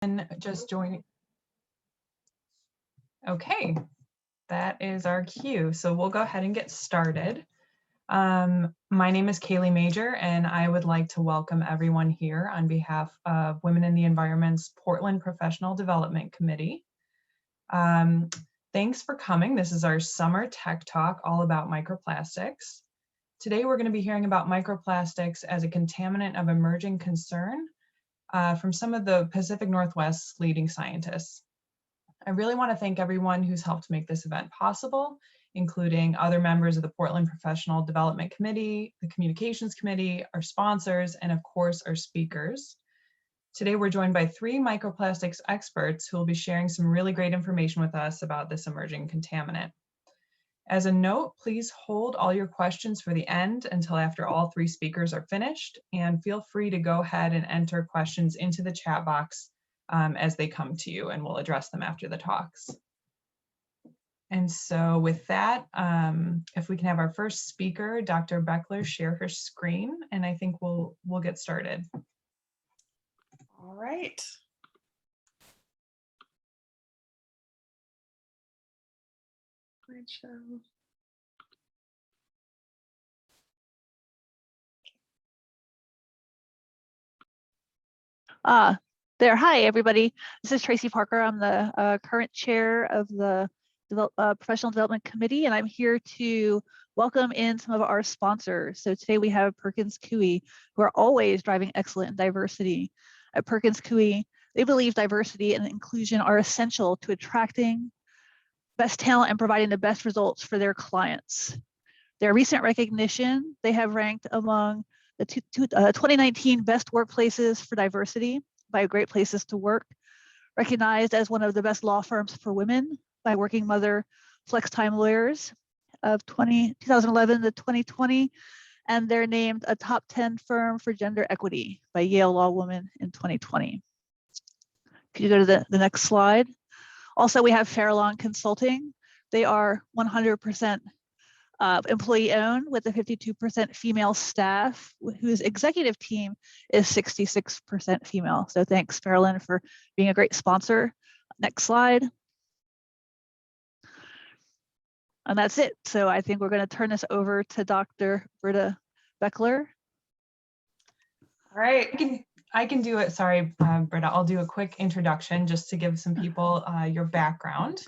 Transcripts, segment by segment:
And just joining. Okay, that is our cue. So we'll go ahead and get started. My name is Kaylee Major, and I would like to welcome everyone here on behalf of Women in the Environment's Portland Professional Development Committee. Thanks for coming. This is our summer tech talk all about microplastics. Today, we're going to be hearing about microplastics as a contaminant of emerging concern from some of the Pacific Northwest's leading scientists. I really want to thank everyone who's helped make this event possible, including other members of the Portland Professional Development Committee, the Communications Committee, our sponsors, and of course, our speakers. Today, we're joined by 3 microplastics experts who will be sharing some really great information with us about this emerging contaminant. As a note, please hold all your questions for the end until after all 3 speakers are finished, and feel free to go ahead and enter questions into the chat box as they come to you, and we'll address them after the talks. And so with that, if we can have our first speaker, Dr. Beckler, share her screen, and I think we'll get started. All right. Hi, everybody. This is Tracy Parker. I'm the current chair of the Professional Development Committee, and I'm here to welcome in some of our sponsors. So today we have Perkins Coie, who are always driving excellent diversity. At Perkins Coie, they believe diversity and inclusion are essential to attracting best talent and providing the best results for their clients. Their recent recognition, they have ranked among the 2019 best workplaces for diversity by Great Places to Work, recognized as one of the best law firms for women by Working Mother Flex Time Lawyers of 2011 to 2020, and they're named a top 10 firm for gender equity by Yale Law Women in 2020. Could you go to the next slide? Also, we have Farallon Consulting. They are 100% employee-owned with a 52% female staff, whose executive team is 66% female. So thanks, Farallon, for being a great sponsor. Next slide. And that's it. So I think we're going to turn this over to Dr. Britta Beckler. All right. I can do it. Sorry, Britta, I'll do a quick introduction just to give some people your background.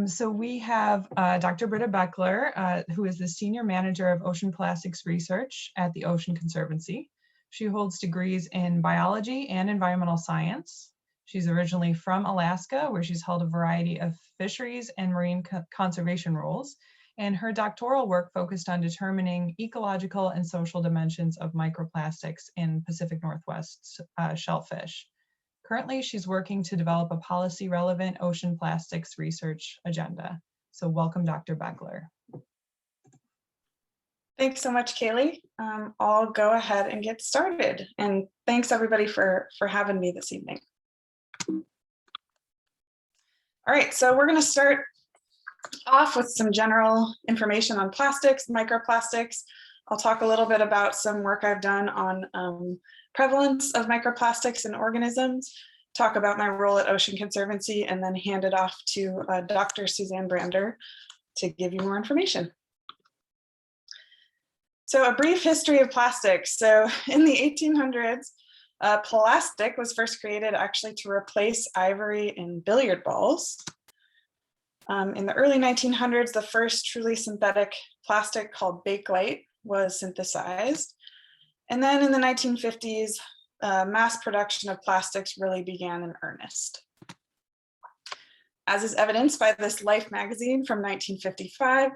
So we have Dr. Britta Beckler, who is the Senior Manager of Ocean Plastics Research at the Ocean Conservancy. She holds degrees in biology and environmental science. She's originally from Alaska, where she's held a variety of fisheries and marine conservation roles. And her doctoral work focused on determining ecological and social dimensions of microplastics in Pacific Northwest shellfish. Currently, she's working to develop a policy-relevant ocean plastics research agenda. So welcome, Dr. Beckler. Thanks so much, Kaylee. I'll go ahead and get started. And thanks, everybody, for having me this evening. All right, so we're going to start off with some general information on plastics, microplastics. I'll talk a little bit about some work I've done on prevalence of microplastics in organisms, talk about my role at Ocean Conservancy, and then hand it off to Dr. Suzanne Brander to give you more information. So a brief history of plastics. So in the 1800s, plastic was first created actually to replace ivory in billiard balls. In the early 1900s, the first truly synthetic plastic called Bakelite was synthesized. And then in the 1950s, mass production of plastics really began in earnest. As is evidenced by this Life magazine from 1955,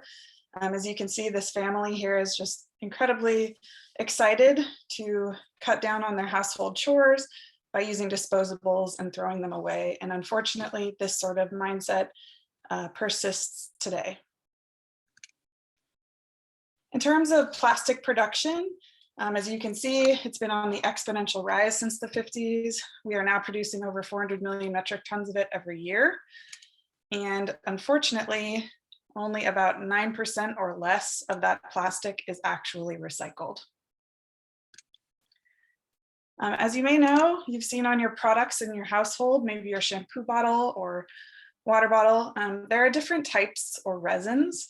as you can see, this family here is just incredibly excited to cut down on their household chores by using disposables and throwing them away. And unfortunately, this sort of mindset persists today. In terms of plastic production, as you can see, it's been on the exponential rise since the 50s. We are now producing over 400 million metric tons of it every year. And unfortunately, only about 9% or less of that plastic is actually recycled. As you may know, you've seen on your products in your household, maybe your shampoo bottle or water bottle, there are different types or resins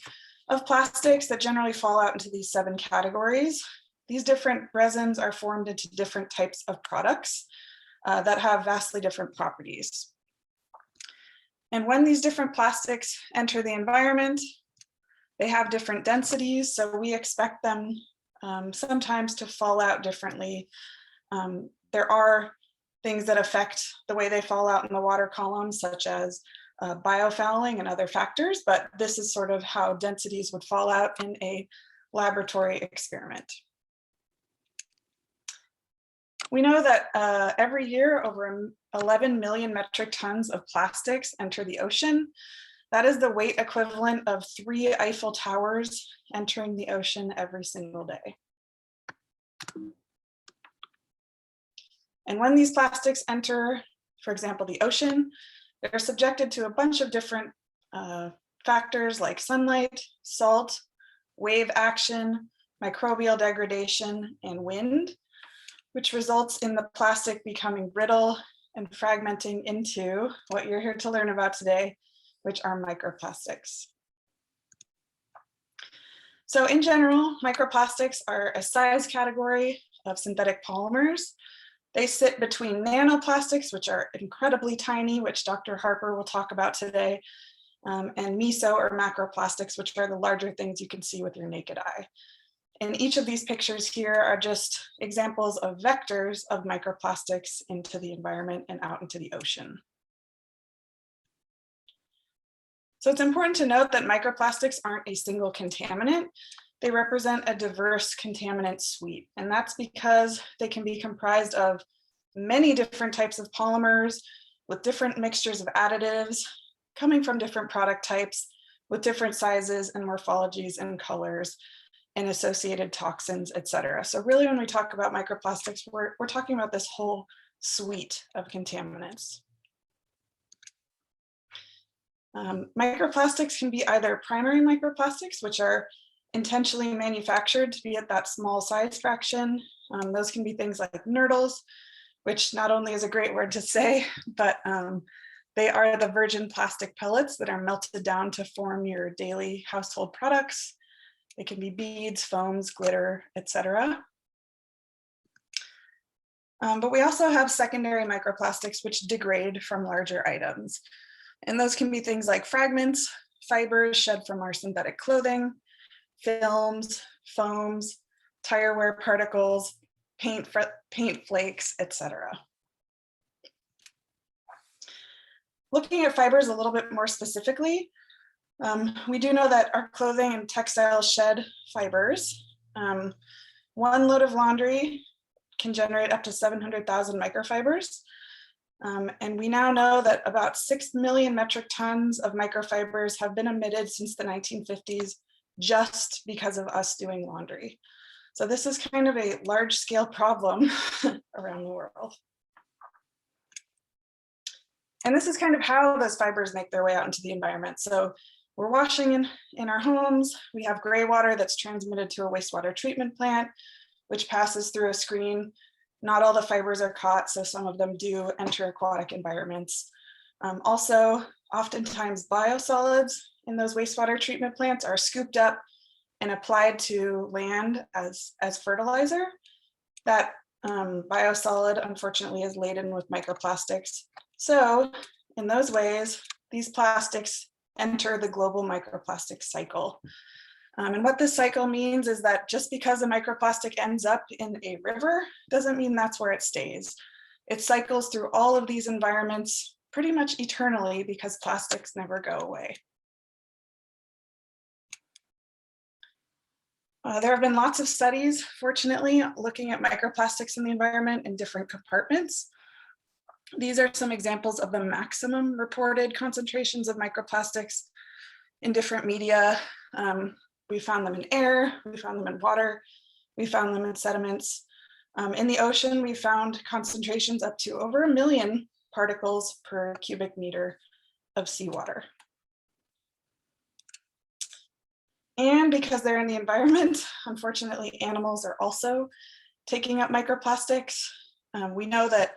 of plastics that generally fall out into these 7 categories. These different resins are formed into different types of products that have vastly different properties. And when these different plastics enter the environment, they have different densities, so we expect them sometimes to fall out differently. There are things that affect the way they fall out in the water column, such as biofouling and other factors, but this is sort of how densities would fall out in a laboratory experiment. We know that every year over 11 million metric tons of plastics enter the ocean. That is the weight equivalent of 3 Eiffel Towers entering the ocean every single day. And when these plastics enter, for example, the ocean, they're subjected to a bunch of different factors like sunlight, salt, wave action, microbial degradation, and wind, which results in the plastic becoming brittle and fragmenting into what you're here to learn about today, which are microplastics. So in general, microplastics are a size category of synthetic polymers. They sit between nanoplastics, which are incredibly tiny, which Dr. Harper will talk about today, and meso or macroplastics, which are the larger things you can see with your naked eye. And each of these pictures here are just examples of vectors of microplastics into the environment and out into the ocean. So it's important to note that microplastics aren't a single contaminant. They represent a diverse contaminant suite, and that's because they can be comprised of many different types of polymers with different mixtures of additives coming from different product types with different sizes and morphologies and colors and associated toxins, et cetera. So really when we talk about microplastics, we're talking about this whole suite of contaminants. Microplastics can be either primary microplastics, which are intentionally manufactured to be at that small size fraction. Those can be things like nurdles, which not only is a great word to say, but they are the virgin plastic pellets that are melted down to form your daily household products. It can be beads, foams, glitter, etc. But we also have secondary microplastics which degrade from larger items. And those can be things like fragments, fibers shed from our synthetic clothing, films, foams, tire wear particles, paint flakes, etc. Looking at fibers a little bit more specifically, we do know that our clothing and textiles shed fibers. 1 load of laundry can generate up to 700,000 microfibers. And we now know that about 6 million metric tons of microfibers have been emitted since the 1950s just because of us doing laundry. So this is kind of a large scale problem around the world. And this is kind of how those fibers make their way out into the environment. So we're washing in our homes. We have gray water that's transmitted to a wastewater treatment plant, which passes through a screen. Not all the fibers are caught, so some of them do enter aquatic environments. Also, oftentimes biosolids in those wastewater treatment plants are scooped up and applied to land as fertilizer. That biosolid, unfortunately, is laden with microplastics. So in those ways, these plastics enter the global microplastic cycle. And what this cycle means is that just because a microplastic ends up in a river doesn't mean that's where it stays. It cycles through all of these environments pretty much eternally because plastics never go away. There have been lots of studies, fortunately, looking at microplastics in the environment in different compartments. These are some examples of the maximum reported concentrations of microplastics in different media. We found them in air, we found them in water, we found them in sediments. In the ocean, we found concentrations up to over 1 million particles per cubic meter of seawater. And because they're in the environment, unfortunately, animals are also taking up microplastics. We know that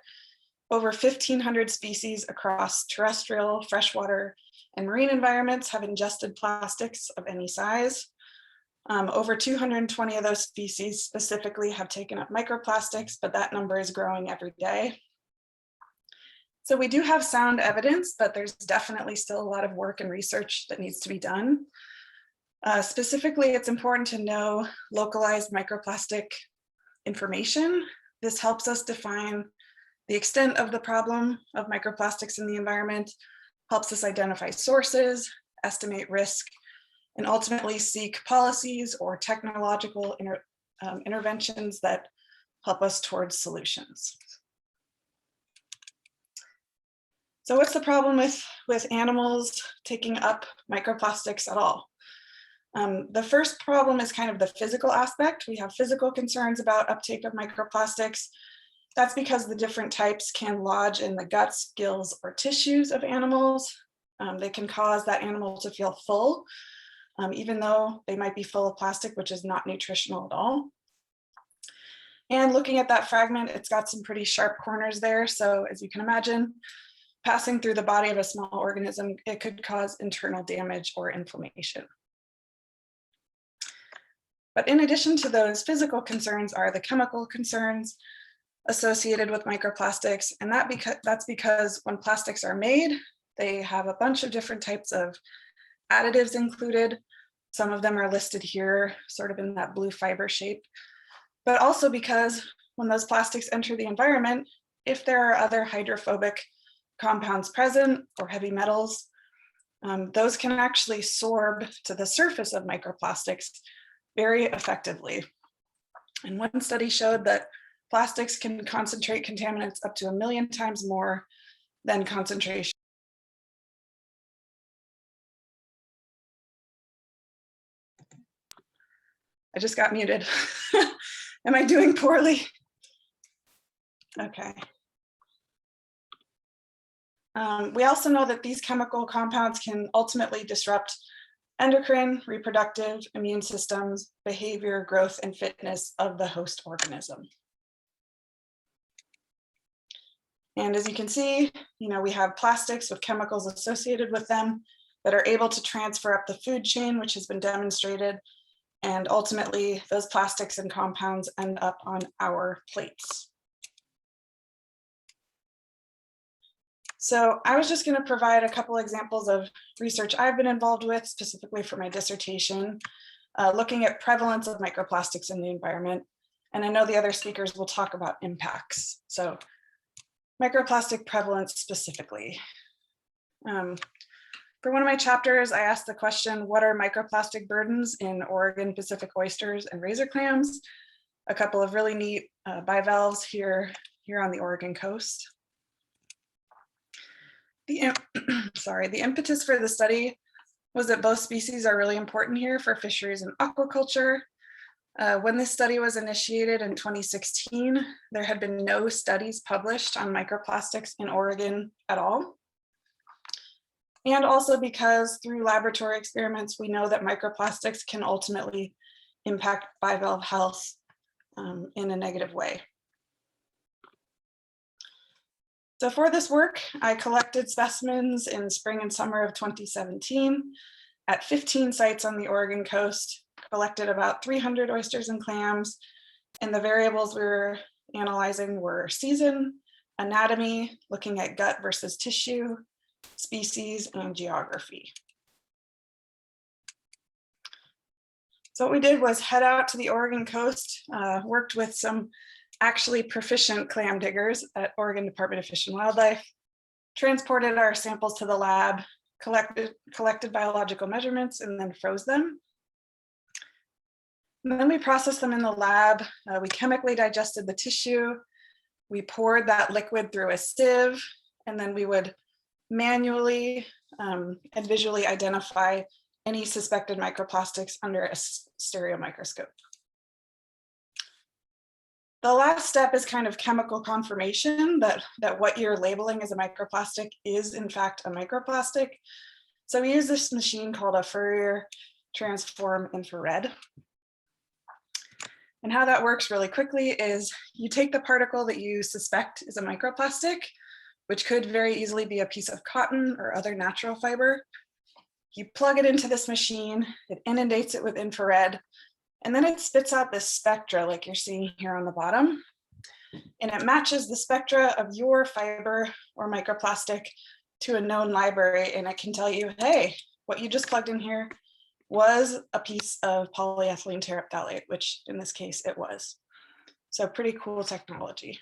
over 1,500 species across terrestrial, freshwater, and marine environments have ingested plastics of any size. Over 220 of those species specifically have taken up microplastics, but that number is growing every day. So we do have sound evidence, but there's definitely still a lot of work and research that needs to be done. Specifically, it's important to know localized microplastic information. This helps us define the extent of the problem of microplastics in the environment, helps us identify sources, estimate risk, and ultimately seek policies or technological interventions that help us towards solutions. So what's the problem with animals taking up microplastics at all? The first problem is kind of the physical aspect. We have physical concerns about uptake of microplastics. That's because the different types can lodge in the guts, gills, or tissues of animals. They can cause that animal to feel full, even though they might be full of plastic, which is not nutritional at all. And looking at that fragment, it's got some pretty sharp corners there. So as you can imagine, passing through the body of a small organism, it could cause internal damage or inflammation. But in addition to those physical concerns are the chemical concerns associated with microplastics. And that's because when plastics are made, they have a bunch of different types of additives included. Some of them are listed here, sort of in that blue fiber shape, but also because when those plastics enter the environment, if there are other hydrophobic compounds present or heavy metals, those can actually sorb to the surface of microplastics very effectively. And one study showed that plastics can concentrate contaminants up to 1 million times more than concentration. I just got muted. Am I doing poorly? Okay. We also know that these chemical compounds can ultimately disrupt endocrine, reproductive, immune systems, behavior, growth, and fitness of the host organism. And as you can see, we have plastics with chemicals associated with them that are able to transfer up the food chain, which has been demonstrated. And ultimately, those plastics and compounds end up on our plates. So I was just going to provide a couple examples of research I've been involved with, specifically for my dissertation, looking at prevalence of microplastics in the environment. And I know the other speakers will talk about impacts. So microplastic prevalence specifically. For one of my chapters, I asked the question, what are microplastic burdens in Oregon Pacific oysters and razor clams? A couple of really neat bivalves here on the Oregon coast. The impetus for the study was that both species are really important here for fisheries and aquaculture. When this study was initiated in 2016, there had been no studies published on microplastics in Oregon at all. And also because through laboratory experiments, we know that microplastics can ultimately impact bivalve health in a negative way. So for this work, I collected specimens in spring and summer of 2017 at 15 sites on the Oregon coast, collected about 300 oysters and clams, and the variables we were analyzing were season, anatomy, looking at gut versus tissue, species, and geography. So what we did was head out to the Oregon coast, worked with some actually proficient clam diggers at Oregon Department of Fish and Wildlife, transported our samples to the lab, collected biological measurements, and then froze them. And then we processed them in the lab. We chemically digested the tissue. We poured that liquid through a sieve, and then we would manually and visually identify any suspected microplastics under a stereo microscope. The last step is kind of chemical confirmation that what you're labeling as a microplastic is in fact a microplastic. So we use this machine called a Fourier transform infrared. And how that works really quickly is you take the particle that you suspect is a microplastic, which could very easily be a piece of cotton or other natural fiber. You plug it into this machine, it inundates it with infrared, and then it spits out this spectra like you're seeing here on the bottom. And it matches the spectra of your fiber or microplastic to a known library. And it can tell you, hey, what you just plugged in here was a piece of polyethylene terephthalate, which in this case it was. So pretty cool technology.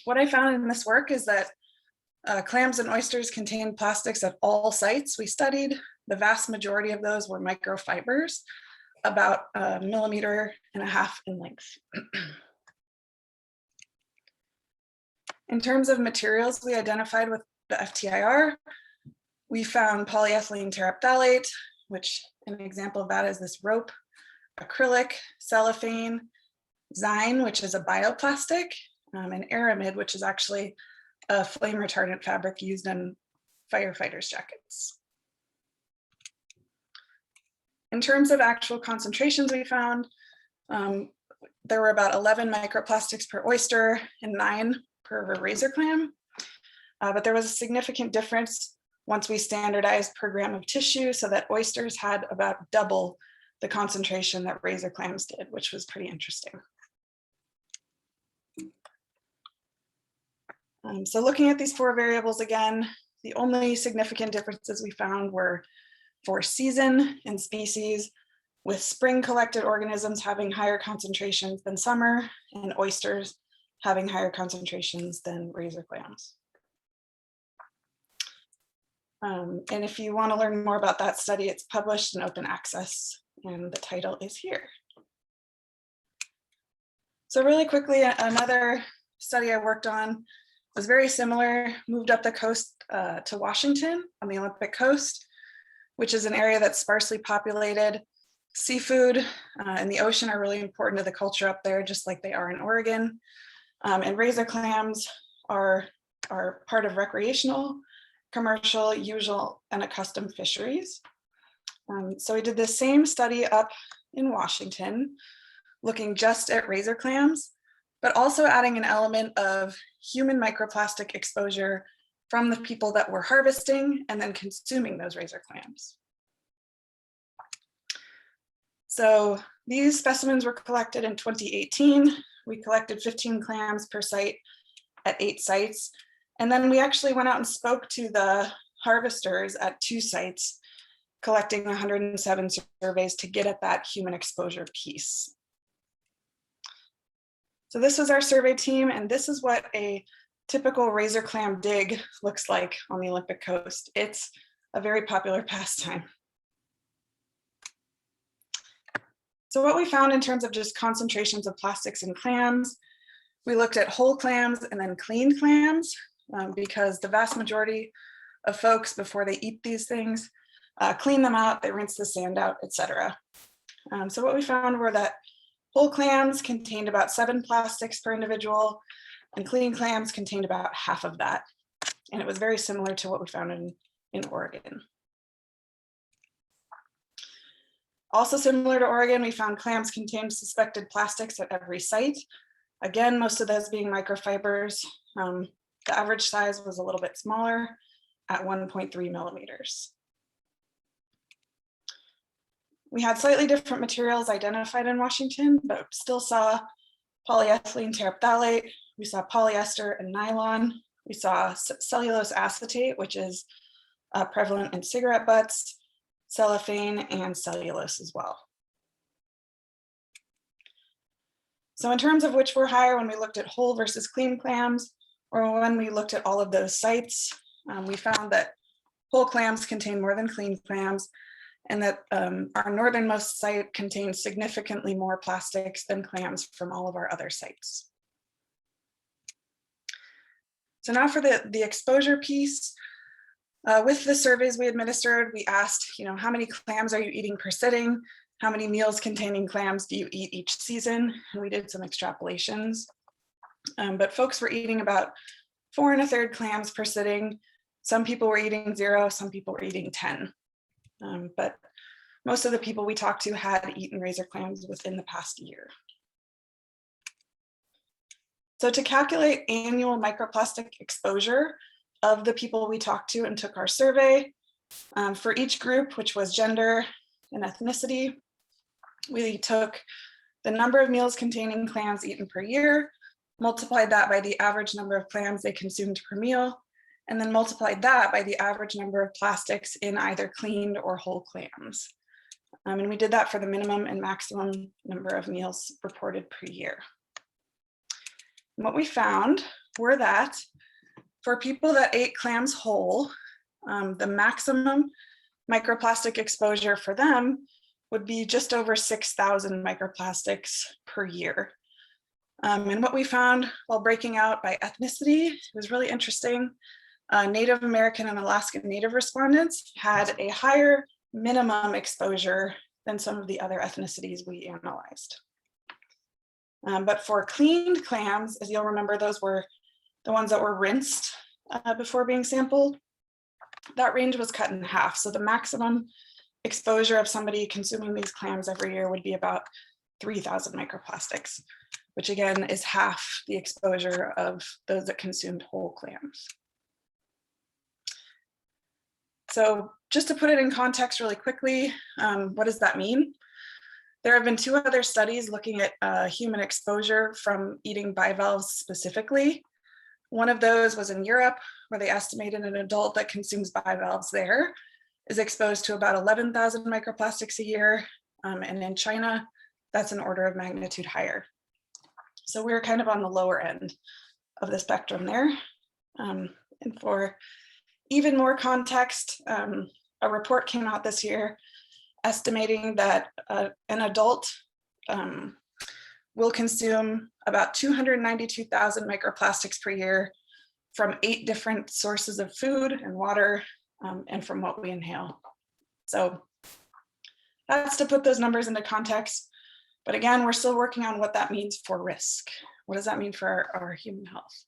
What I found in this work is that clams and oysters contain plastics at all sites we studied. The vast majority of those were microfibers, about 1.5 millimeters in length. In terms of materials we identified with the FTIR, we found polyethylene terephthalate, which an example of that is this rope, acrylic, cellophane, zyne, which is a bioplastic, and aramid, which is actually a flame retardant fabric used in firefighters' jackets. In terms of actual concentrations we found, there were about 11 microplastics per oyster and 9 per razor clam, but there was a significant difference once we standardized per gram of tissue, so that oysters had about double the concentration that razor clams did, which was pretty interesting. So looking at these 4 variables again, the only significant differences we found were for season and species, with spring collected organisms having higher concentrations than summer, and oysters having higher concentrations than razor clams. And if you want to learn more about that study, it's published in open access, and the title is here. So really quickly, another study I worked on was very similar, moved up the coast to Washington on the Olympic coast, which is an area that's sparsely populated. Seafood and the ocean are really important to the culture up there, just like they are in Oregon. And razor clams are part of recreational, commercial, usual, and accustomed fisheries. So we did the same study up in Washington, looking just at razor clams, but also adding an element of human microplastic exposure from the people that were harvesting and then consuming those razor clams. So these specimens were collected in 2018. We collected 15 clams per site at 8 sites. And then we actually went out and spoke to the harvesters at 2 sites, collecting 107 surveys to get at that human exposure piece. So this was our survey team, and this is what a typical razor clam dig looks like on the Olympic coast. It's a very popular pastime. So what we found in terms of just concentrations of plastics in clams, we looked at whole clams and then cleaned clams, because the vast majority of folks, before they eat these things, clean them out, they rinse the sand out, etc. So what we found were that whole clams contained about 7 plastics per individual, and clean clams contained about half of that. And it was very similar to what we found in Oregon. Also similar to Oregon, we found clams contained suspected plastics at every site. Again, most of those being microfibers. The average size was a little bit smaller at 1.3 millimeters. We had slightly different materials identified in Washington, but still saw polyethylene terephthalate. We saw polyester and nylon. We saw cellulose acetate, which is prevalent in cigarette butts, cellophane, and cellulose as well. So in terms of which were higher when we looked at whole versus clean clams, or when we looked at all of those sites, we found that whole clams contain more than clean clams, and that our northernmost site contains significantly more plastics than clams from all of our other sites. So now for the exposure piece. With the surveys we administered, we asked, how many clams are you eating per sitting? How many meals containing clams do you eat each season? And we did some extrapolations. But folks were eating about 4 1/3 clams per sitting. Some people were eating 0, some people were eating 10. But most of the people we talked to had eaten razor clams within the past year. So to calculate annual microplastic exposure of the people we talked to and took our survey, for each group, which was gender and ethnicity, we took the number of meals containing clams eaten per year, multiplied that by the average number of clams they consumed per meal, and then multiplied that by the average number of plastics in either cleaned or whole clams. And we did that for the minimum and maximum number of meals reported per year. And what we found were that for people that ate clams whole, the maximum microplastic exposure for them would be just over 6,000 microplastics per year. And what we found while breaking out by ethnicity was really interesting. Native American and Alaskan Native respondents had a higher minimum exposure than some of the other ethnicities we analyzed. But for cleaned clams, as you'll remember, those were the ones that were rinsed before being sampled. That range was cut in half. So the maximum exposure of somebody consuming these clams every year would be about 3,000 microplastics, which again is half the exposure of those that consumed whole clams. So just to put it in context really quickly, what does that mean? There have been 2 other studies looking at human exposure from eating bivalves specifically. One of those was in Europe, where they estimated an adult that consumes bivalves there is exposed to about 11,000 microplastics a year. And in China, that's an order of magnitude higher. So we're kind of on the lower end of the spectrum there. And for even more context, a report came out this year estimating that an adult will consume about 292,000 microplastics per year from 8 different sources of food and water and from what we inhale. So that's to put those numbers into context. But again, we're still working on what that means for risk. What does that mean for our human health?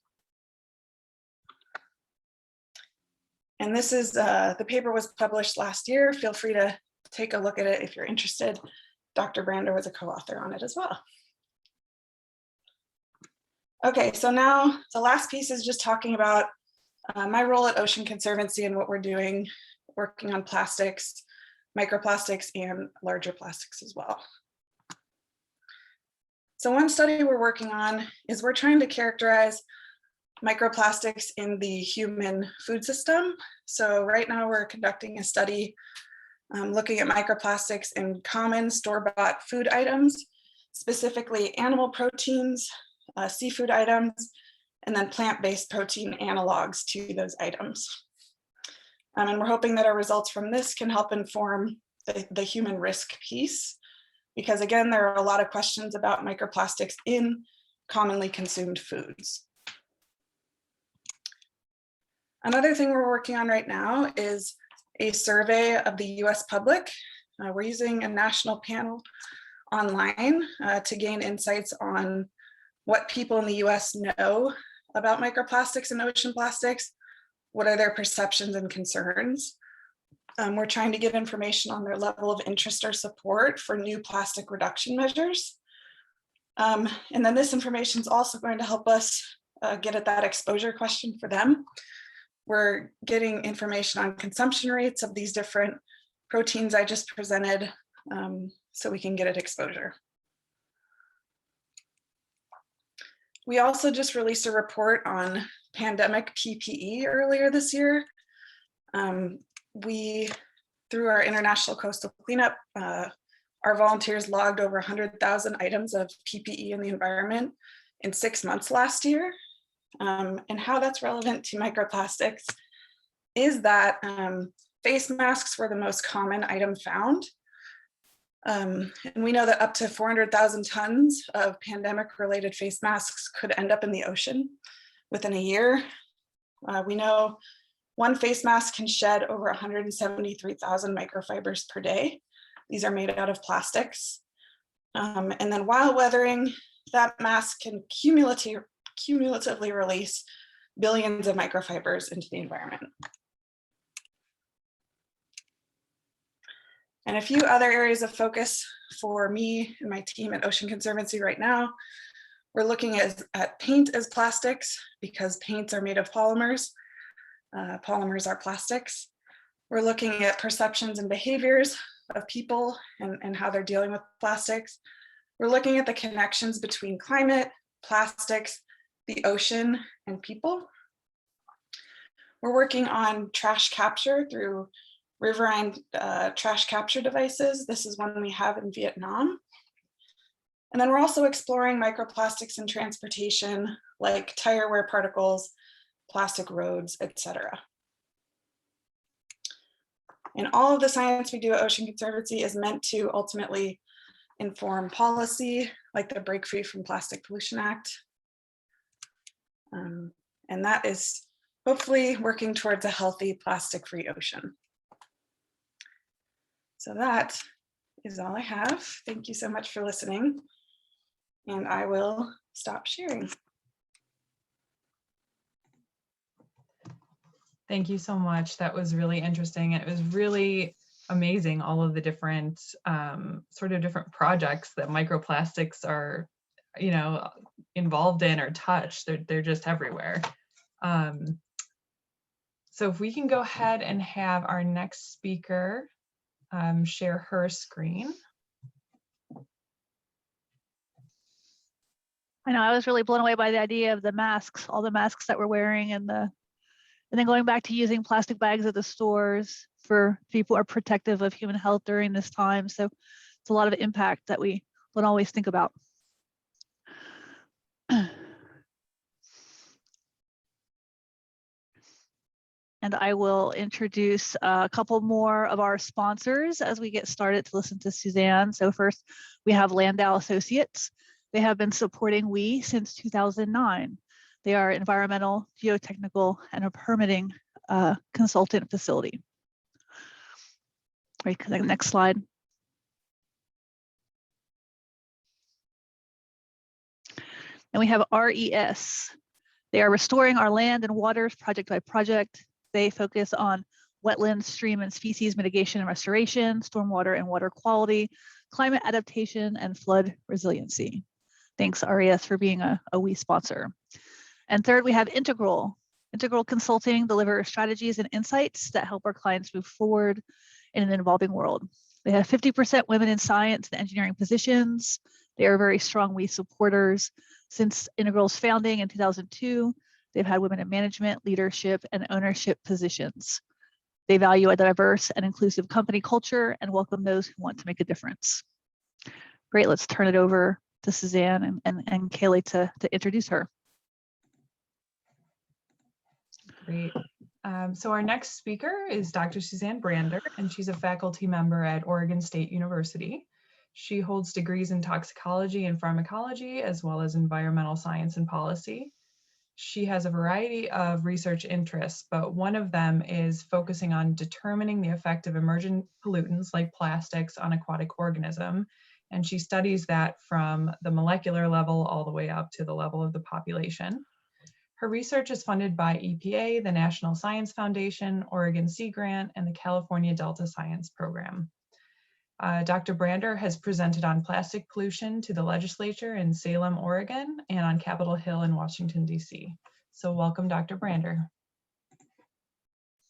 And this is, the paper was published last year. Feel free to take a look at it if you're interested. Dr. Brander was a co-author on it as well. Okay, so now the last piece is just talking about my role at Ocean Conservancy and what we're doing, working on plastics, microplastics, and larger plastics as well. So one study we're working on is we're trying to characterize microplastics in the human food system. So right now we're conducting a study looking at microplastics in common store-bought food items, specifically animal proteins, seafood items, and then plant-based protein analogs to those items. And we're hoping that our results from this can help inform the human risk piece, because again, there are a lot of questions about microplastics in commonly consumed foods. Another thing we're working on right now is a survey of the US public. We're using a national panel online to gain insights on what people in the US know about microplastics and ocean plastics. What are their perceptions and concerns? We're trying to get information on their level of interest or support for new plastic reduction measures. And then this information is also going to help us get at that exposure question for them. We're getting information on consumption rates of these different proteins I just presented, so we can get at exposure. We also just released a report on pandemic PPE earlier this year. Through our International Coastal Cleanup, our volunteers logged over 100,000 items of PPE in the environment in 6 months last year. And how that's relevant to microplastics is that face masks were the most common item found. And we know that up to 400,000 tons of pandemic-related face masks could end up in the ocean within a year. We know one face mask can shed over 173,000 microfibers per day. These are made out of plastics. And then while weathering, that mask can cumulatively release billions of microfibers into the environment. And a few other areas of focus for me and my team at Ocean Conservancy right now, we're looking at paint as plastics because paints are made of polymers. Polymers are plastics. We're looking at perceptions and behaviors of people and how they're dealing with plastics. We're looking at the connections between climate, plastics, the ocean, and people. We're working on trash capture through riverine trash capture devices. This is one we have in Vietnam. And then we're also exploring microplastics in transportation, like tire wear particles, plastic roads, etc. And all of the science we do at Ocean Conservancy is meant to ultimately inform policy, like the Break Free from Plastic Pollution Act. And that is hopefully working towards a healthy plastic-free ocean. So that is all I have. Thank you so much for listening. And I will stop sharing. Thank you so much. That was really interesting. It was really amazing, all of the different different projects that microplastics are, involved in or touched. They're just everywhere. So if we can go ahead and have our next speaker share her screen. I know, I was really blown away by the idea of the masks, all the masks that we're wearing, and then going back to using plastic bags at the stores for people who are protective of human health during this time. So it's a lot of impact that we don't always think about. And I will introduce a couple more of our sponsors as we get started to listen to Suzanne. So first, we have Landau Associates. They have been supporting WE since 2009. They are environmental, geotechnical, and a permitting consultant facility. Right, next slide. And we have RES. They are restoring our land and waters project by project. They focus on wetland, stream, and species mitigation and restoration, stormwater and water quality, climate adaptation, and flood resiliency. Thanks, RES, for being a WE sponsor. And third, we have Integral. Integral Consulting delivers strategies and insights that help our clients move forward in an evolving world. They have 50% women in science and engineering positions. They are very strong WE supporters. Since Integral's founding in 2002, they've had women in management, leadership, and ownership positions. They value a diverse and inclusive company culture and welcome those who want to make a difference. Great, let's turn it over to Suzanne and Kaylee to introduce her. Great. So our next speaker is Dr. Suzanne Brander, and she's a faculty member at Oregon State University. She holds degrees in toxicology and pharmacology, as well as environmental science and policy. She has a variety of research interests, but one of them is focusing on determining the effect of emergent pollutants like plastics on aquatic organism. And she studies that from the molecular level all the way up to the level of the population. Her research is funded by EPA, the National Science Foundation, Oregon Sea Grant, and the California Delta Science Program. Dr. Brander has presented on plastic pollution to the legislature in Salem, Oregon, and on Capitol Hill in Washington, D.C. So welcome, Dr. Brander.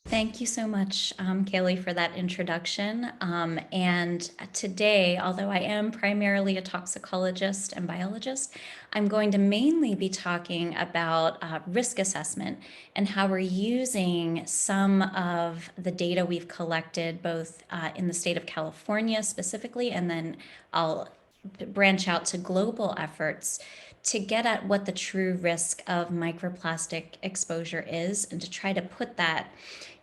Thank you so much, Kaylee, for that introduction. And today, although I am primarily a toxicologist and biologist, I'm going to mainly be talking about risk assessment and how we're using some of the data we've collected both in the state of California specifically, and then I'll branch out to global efforts to get at what the true risk of microplastic exposure is and to try to put that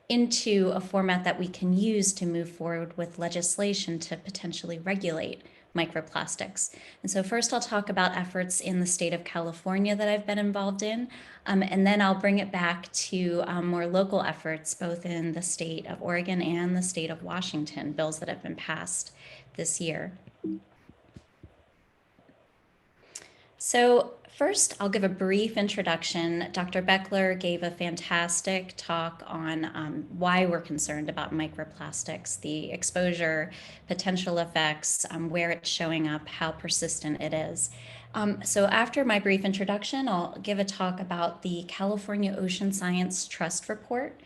into a format that we can use to move forward with legislation to potentially regulate microplastics. And so first I'll talk about efforts in the state of California that I've been involved in, and then I'll bring it back to more local efforts, both in the state of Oregon and the state of Washington, bills that have been passed this year. So first, I'll give a brief introduction. Dr. Beckler gave a fantastic talk on why we're concerned about microplastics, the exposure, potential effects, where it's showing up, how persistent it is. So after my brief introduction, I'll give a talk about the California Ocean Science Trust Report,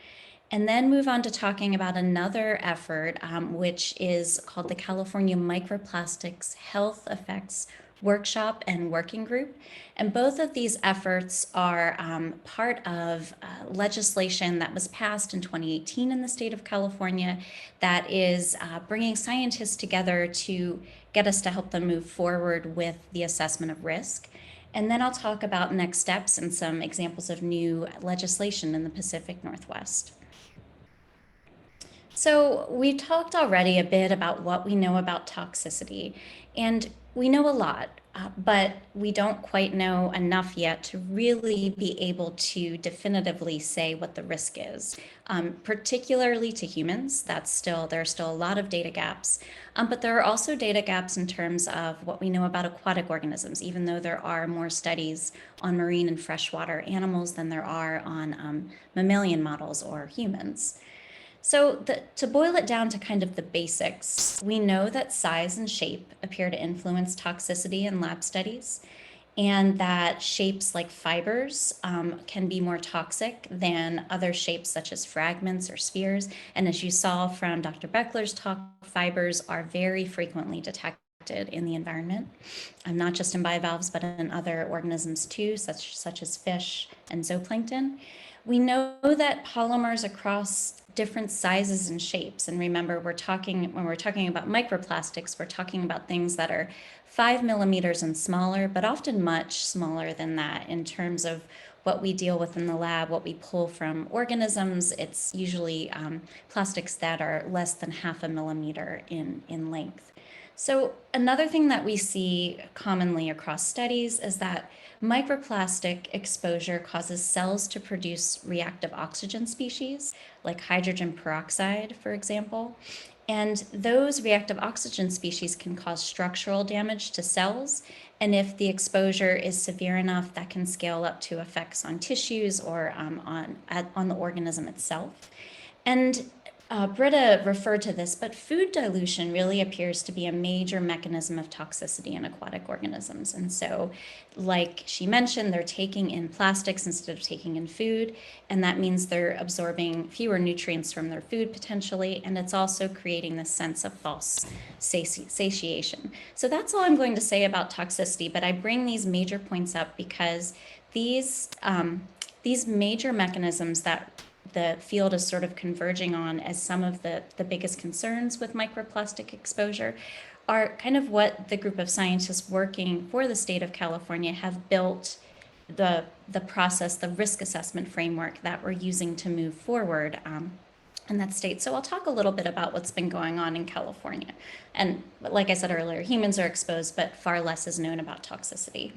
and then move on to talking about another effort, which is called the California Microplastics Health Effects Workshop and Working Group. And both of these efforts are part of legislation that was passed in 2018 in the state of California that is bringing scientists together to get us to help them move forward with the assessment of risk. And then I'll talk about next steps and some examples of new legislation in the Pacific Northwest. So we talked already a bit about what we know about toxicity, and we know a lot, but we don't quite know enough yet to really be able to definitively say what the risk is, particularly to humans. There are still a lot of data gaps, but there are also data gaps in terms of what we know about aquatic organisms, even though there are more studies on marine and freshwater animals than there are on mammalian models or humans. So to boil it down to kind of the basics, we know that size and shape appear to influence toxicity in lab studies, and that shapes like fibers can be more toxic than other shapes such as fragments or spheres. And as you saw from Dr. Beckler's talk, fibers are very frequently detected in the environment, not just in bivalves, but in other organisms too, such as fish and zooplankton. We know that polymers across different sizes and shapes, and remember, when we're talking about microplastics, we're talking about things that are 5 millimeters and smaller, but often much smaller than that in terms of what we deal with in the lab, what we pull from organisms. It's usually plastics that are less than 0.5 millimeter in length. So another thing that we see commonly across studies is that microplastic exposure causes cells to produce reactive oxygen species, like hydrogen peroxide, for example. And those reactive oxygen species can cause structural damage to cells. And if the exposure is severe enough, that can scale up to effects on tissues or on the organism itself. And Britta referred to this, but food dilution really appears to be a major mechanism of toxicity in aquatic organisms. And so, like she mentioned, they're taking in plastics instead of taking in food, and that means they're absorbing fewer nutrients from their food potentially, and it's also creating this sense of false satiation. So that's all I'm going to say about toxicity, but I bring these major points up because these major mechanisms that the field is sort of converging on as some of the biggest concerns with microplastic exposure are kind of what the group of scientists working for the state of California have built the process, the risk assessment framework that we're using to move forward in that state. So I'll talk a little bit about what's been going on in California. And like I said earlier, humans are exposed, but far less is known about toxicity.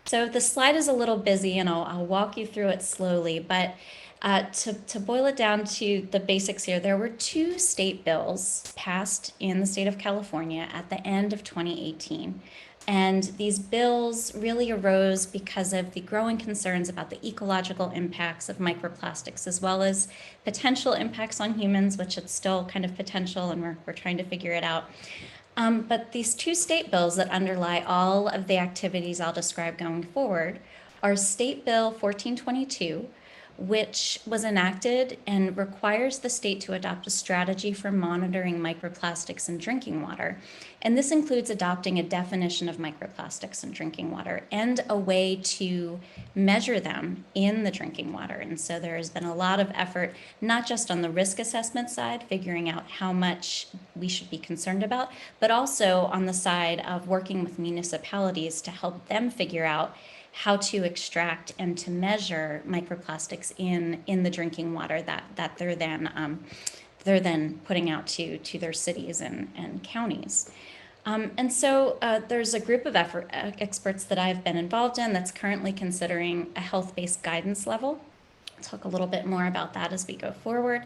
So the slide is a little busy, and I'll walk you through it slowly, but to boil it down to the basics here, there were 2 state bills passed in the state of California at the end of 2018. And these bills really arose because of the growing concerns about the ecological impacts of microplastics, as well as potential impacts on humans, which it's still kind of potential, and we're trying to figure it out. But these 2 state bills that underlie all of the activities I'll describe going forward are State Bill 1422, which was enacted and requires the state to adopt a strategy for monitoring microplastics in drinking water. And this includes adopting a definition of microplastics in drinking water and a way to measure them in the drinking water. And so there has been a lot of effort, not just on the risk assessment side, figuring out how much we should be concerned about, but also on the side of working with municipalities to help them figure out how to extract and to measure microplastics in the drinking water that they're then putting out to their cities and counties. And so there's a group of experts that I've been involved in that's currently considering a health-based guidance level talk a little bit more about that as we go forward.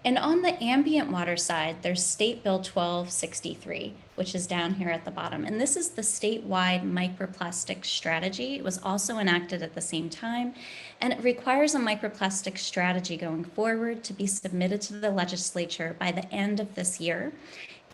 And on the ambient water side, there's State Bill 1263, which is down here at the bottom. And this is the statewide microplastic strategy. It was also enacted at the same time. And it requires a microplastic strategy going forward to be submitted to the legislature by the end of this year.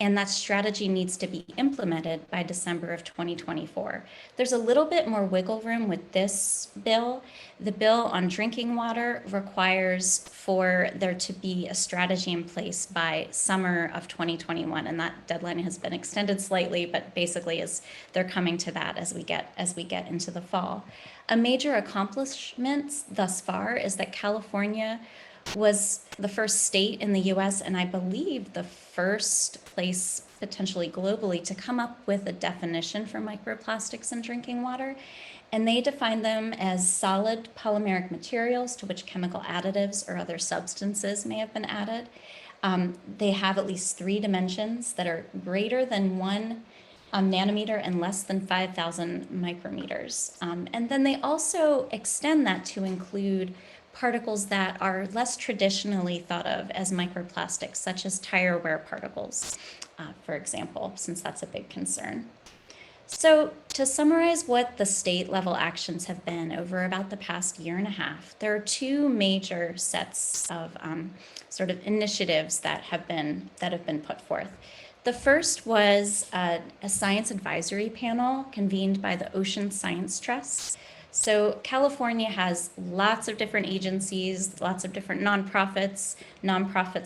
And that strategy needs to be implemented by December of 2024. There's a little bit more wiggle room with this bill. The bill on drinking water requires for there to be a strategy in place by summer of 2021, and that deadline has been extended slightly, but basically is they're coming to that as we get into the fall. A major accomplishment thus far is that California was the first state in the US, and I believe the first place potentially globally to come up with a definition for microplastics in drinking water. And they define them as solid polymeric materials to which chemical additives or other substances may have been added. They have at least 3 dimensions that are greater than 1 nanometer and less than 5,000 micrometers. And then they also extend that to include particles that are less traditionally thought of as microplastics, such as tire wear particles, for example, since that's a big concern. So to summarize what the state level actions have been over about the past year and a half, there are 2 major sets of sort of initiatives that have been put forth. The first was a science advisory panel convened by the Ocean Science Trust. So California has lots of different agencies, lots of different nonprofits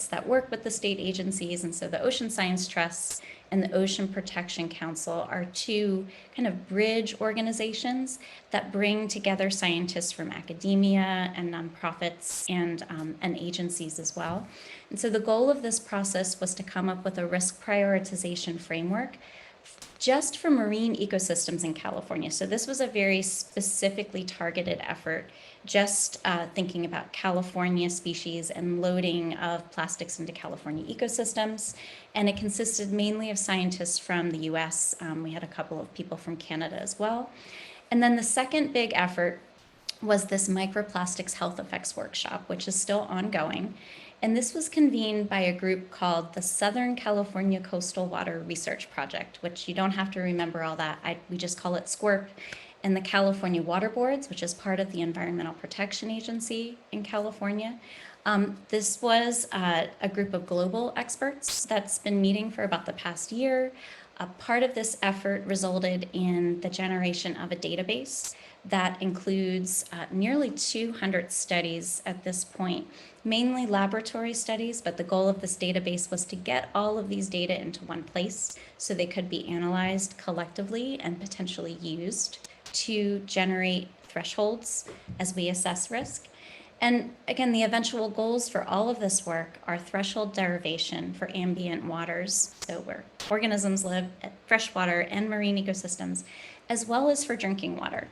that work with the state agencies. And so the Ocean Science Trust and the Ocean Protection Council are 2 kind of bridge organizations that bring together scientists from academia and nonprofits and agencies as well. And so the goal of this process was to come up with a risk prioritization framework just for marine ecosystems in California. So this was a very specifically targeted effort, just thinking about California species and loading of plastics into California ecosystems. And it consisted mainly of scientists from the US. We had a couple of people from Canada as well. And then the second big effort was this Microplastics Health Effects Workshop, which is still ongoing. And this was convened by a group called the Southern California Coastal Water Research Project, which you don't have to remember all that. We just call it SQUIRP, and the California Water Boards, which is part of the Environmental Protection Agency in California. This was a group of global experts that's been meeting for about the past year. Part of this effort resulted in the generation of a database that includes nearly 200 studies at this point, mainly laboratory studies, but the goal of this database was to get all of these data into one place so they could be analyzed collectively and potentially used to generate thresholds as we assess risk. And again, the eventual goals for all of this work are threshold derivation for ambient waters, so where organisms live at freshwater and marine ecosystems, as well as for drinking water.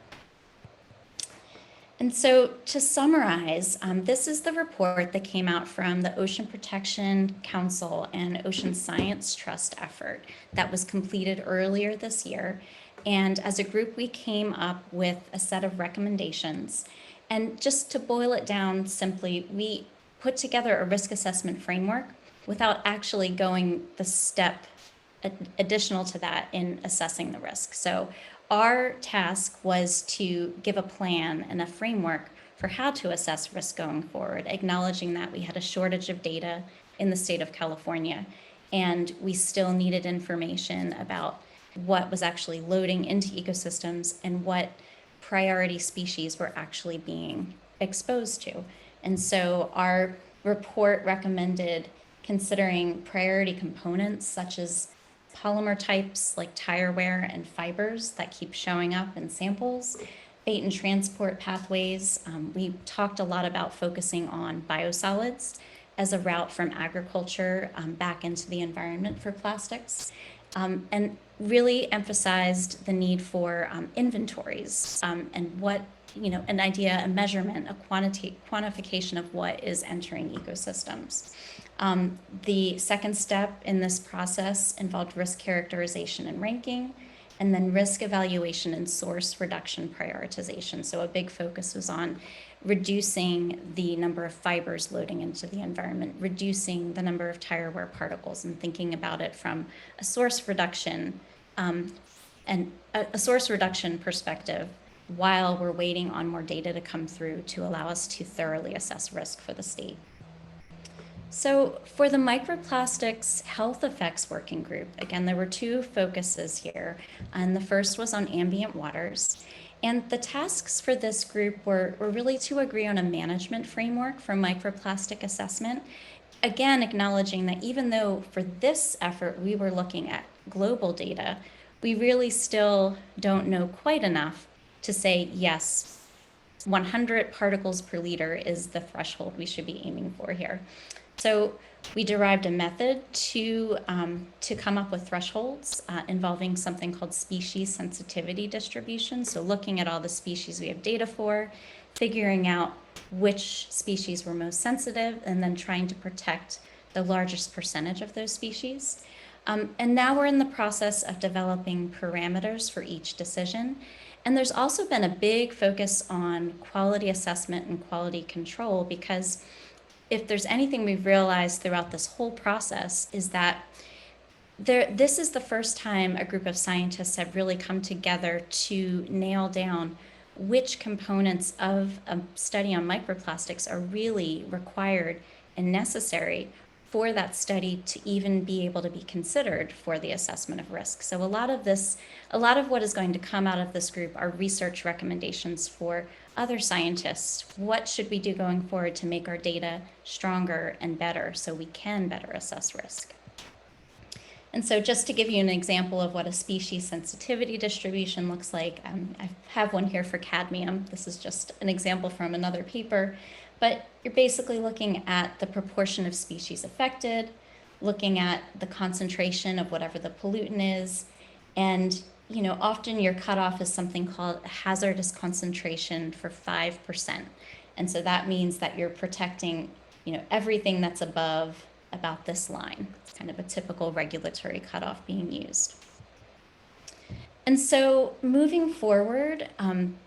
And so to summarize, this is the report that came out from the Ocean Protection Council and Ocean Science Trust effort that was completed earlier this year. And as a group, we came up with a set of recommendations. And just to boil it down simply, we put together a risk assessment framework without actually going the step additional to that in assessing the risk. So our task was to give a plan and a framework for how to assess risk going forward, acknowledging that we had a shortage of data in the state of California, and we still needed information about what was actually loading into ecosystems and what priority species were actually being exposed to. And so our report recommended considering priority components such as polymer types like tire wear and fibers that keep showing up in samples, bait and transport pathways. We talked a lot about focusing on biosolids as a route from agriculture back into the environment for plastics, and really emphasized the need for inventories and what, an idea, a measurement, a quantification of what is entering ecosystems. The second step in this process involved risk characterization and ranking, and then risk evaluation and source reduction prioritization. So a big focus was on reducing the number of fibers loading into the environment, reducing the number of tire wear particles, and thinking about it from a source reduction and a source reduction perspective while we're waiting on more data to come through to allow us to thoroughly assess risk for the state. So for the Microplastics Health Effects Working Group, again, there were two focuses here, and the first was on ambient waters. And the tasks for this group were really to agree on a management framework for microplastic assessment. Again, acknowledging that even though for this effort we were looking at global data, we really still don't know quite enough to say, yes, 100 particles per liter is the threshold we should be aiming for here. So we derived a method to come up with thresholds involving something called species sensitivity distribution. So looking at all the species we have data for, figuring out which species were most sensitive, and then trying to protect the largest percentage of those species. And now we're in the process of developing parameters for each decision. And there's also been a big focus on quality assessment and quality control, because if there's anything we've realized throughout this whole process is that this is the first time a group of scientists have really come together to nail down which components of a study on microplastics are really required and necessary for that study to even be able to be considered for the assessment of risk. So a lot of what is going to come out of this group are research recommendations for other scientists. What should we do going forward to make our data stronger and better so we can better assess risk? And so just to give you an example of what a species sensitivity distribution looks like, I have one here for cadmium. This is just an example from another paper, but you're basically looking at the proportion of species affected, looking at the concentration of whatever the pollutant is, and often your cutoff is something called a hazardous concentration for 5%. And so that means that you're protecting, everything that's above about this line. It's kind of a typical regulatory cutoff being used. And so moving forward,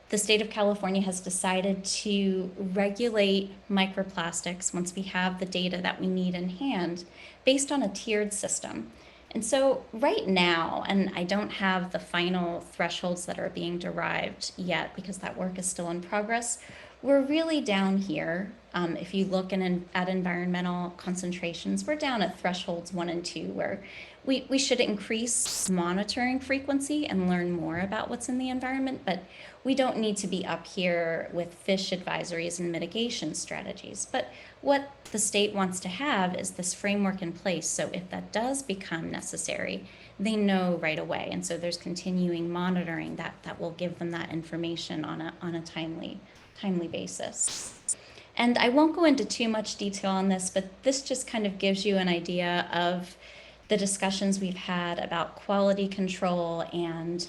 the state of California has decided to regulate microplastics once we have the data that we need in hand based on a tiered system. And so right now, and I don't have the final thresholds that are being derived yet because that work is still in progress, we're really down here. If you look at environmental concentrations, we're down at thresholds 1 and 2, where we should increase monitoring frequency and learn more about what's in the environment, but we don't need to be up here with fish advisories and mitigation strategies. But what the state wants to have is this framework in place, so if that does become necessary, they know right away. And so there's continuing monitoring that will give them that information on a timely basis. And I won't go into too much detail on this, but this just kind of gives you an idea of the discussions we've had about quality control, and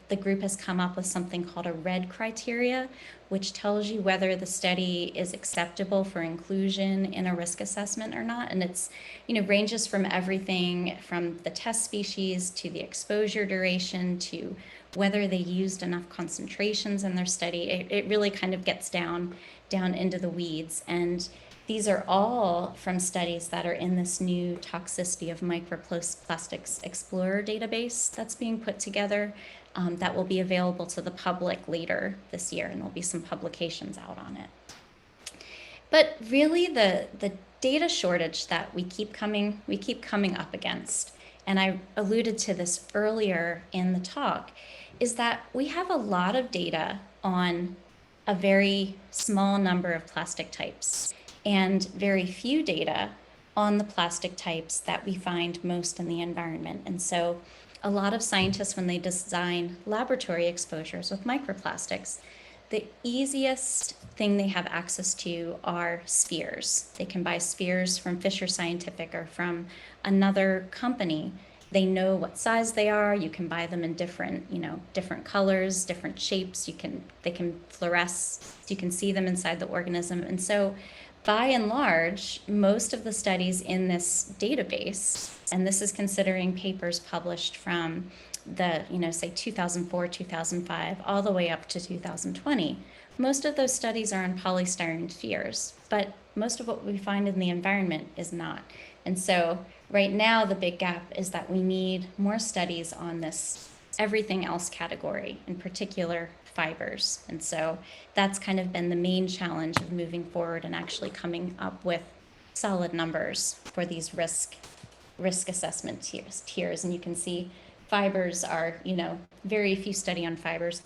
the group has come up with something called a RED criteria, which tells you whether the study is acceptable for inclusion in a risk assessment or not. And it's, ranges from everything from the test species to the exposure duration to whether they used enough concentrations in their study. It really kind of gets down into the weeds. And these are all from studies that are in this new Toxicity of Microplastics Explorer database that's being put together, that will be available to the public later this year, and there'll be some publications out on it. But really the data shortage that we keep coming up against, and I alluded to this earlier in the talk, is that we have a lot of data on a very small number of plastic types, and very few data on the plastic types that we find most in the environment. And so a lot of scientists, when they design laboratory exposures with microplastics, the easiest thing they have access to are spheres. They can buy spheres from Fisher Scientific or from another company. They know what size they are. You can buy them in different colors, different shapes. They can fluoresce. You can see them inside the organism. And so by and large, most of the studies in this database, and this is considering papers published from the, say 2004, 2005, all the way up to 2020, most of those studies are on polystyrene spheres, but most of what we find in the environment is not. And so right now, the big gap is that we need more studies on this everything else category, in particular fibers. And so that's kind of been the main challenge of moving forward and actually coming up with solid numbers for these risk assessment tiers. And you can see fibers are, very few study on fibers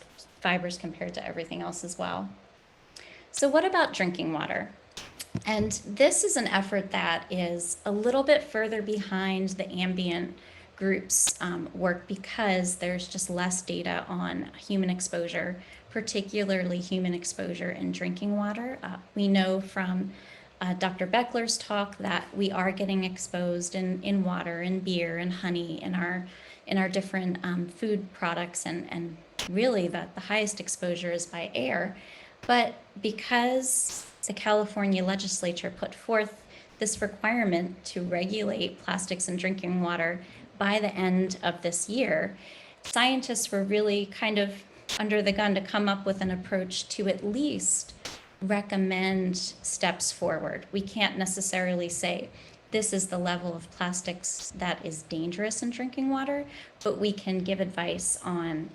compared to everything else as well. So what about drinking water? And this is an effort that is a little bit further behind the ambient groups work because there's just less data on human exposure, particularly human exposure in drinking water. We know from Dr. Beckler's talk that we are getting exposed in water, in beer, and honey, in our different food products, and really the highest exposure is by air. But because the California legislature put forth this requirement to regulate plastics in drinking water by the end of this year, scientists were really kind of under the gun to come up with an approach to at least recommend steps forward. We can't necessarily say this is the level of plastics that is dangerous in drinking water, but we can give advice on,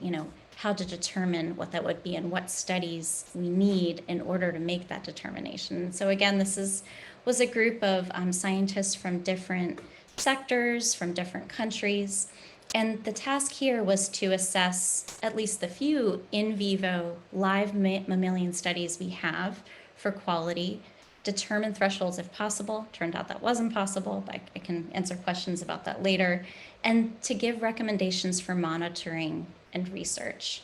how to determine what that would be and what studies we need in order to make that determination. So again, this was a group of scientists from different sectors, from different countries. And the task here was to assess at least the few in vivo live mammalian studies we have for quality, determine thresholds if possible. Turned out that wasn't possible, but I can answer questions about that later. And to give recommendations for monitoring and research.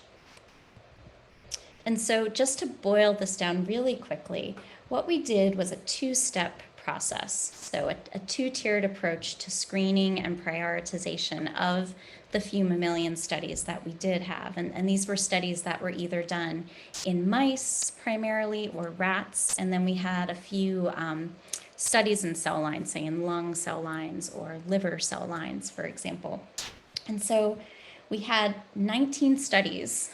And so just to boil this down really quickly, what we did was a two-step process. So a two-tiered approach to screening and prioritization of the few mammalian studies that we did have. And these were studies that were either done in mice primarily or rats. And then we had a few studies in cell lines, say in lung cell lines or liver cell lines, for example. And so we had 19 studies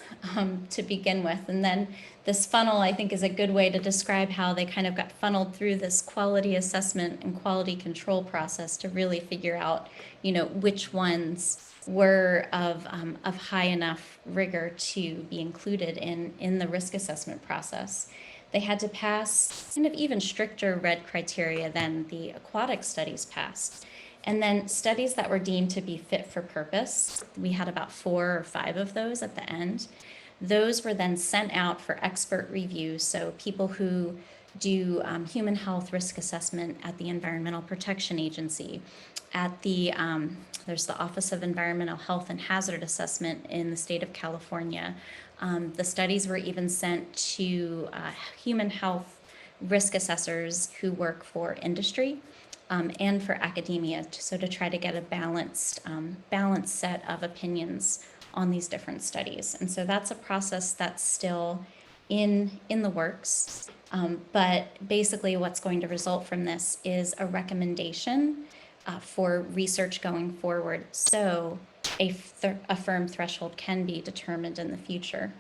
to begin with. And then this funnel, I think, is a good way to describe how they kind of got funneled through this quality assessment and quality control process to really figure out, which ones were of high enough rigor to be included in the risk assessment process. They had to pass kind of even stricter red criteria than the aquatic studies passed. And then studies that were deemed to be fit for purpose, we had about 4 or 5 of those at the end. Those were then sent out for expert review. So people who do human health risk assessment at the Environmental Protection Agency, at the there's the Office of Environmental Health and Hazard Assessment in the state of California. The studies were even sent to human health risk assessors who work for industry. And for academia, so to try to get a balanced set of opinions on these different studies. And so that's a process that's still in the works. But basically what's going to result from this is a recommendation for research going forward, so a firm threshold can be determined in the future.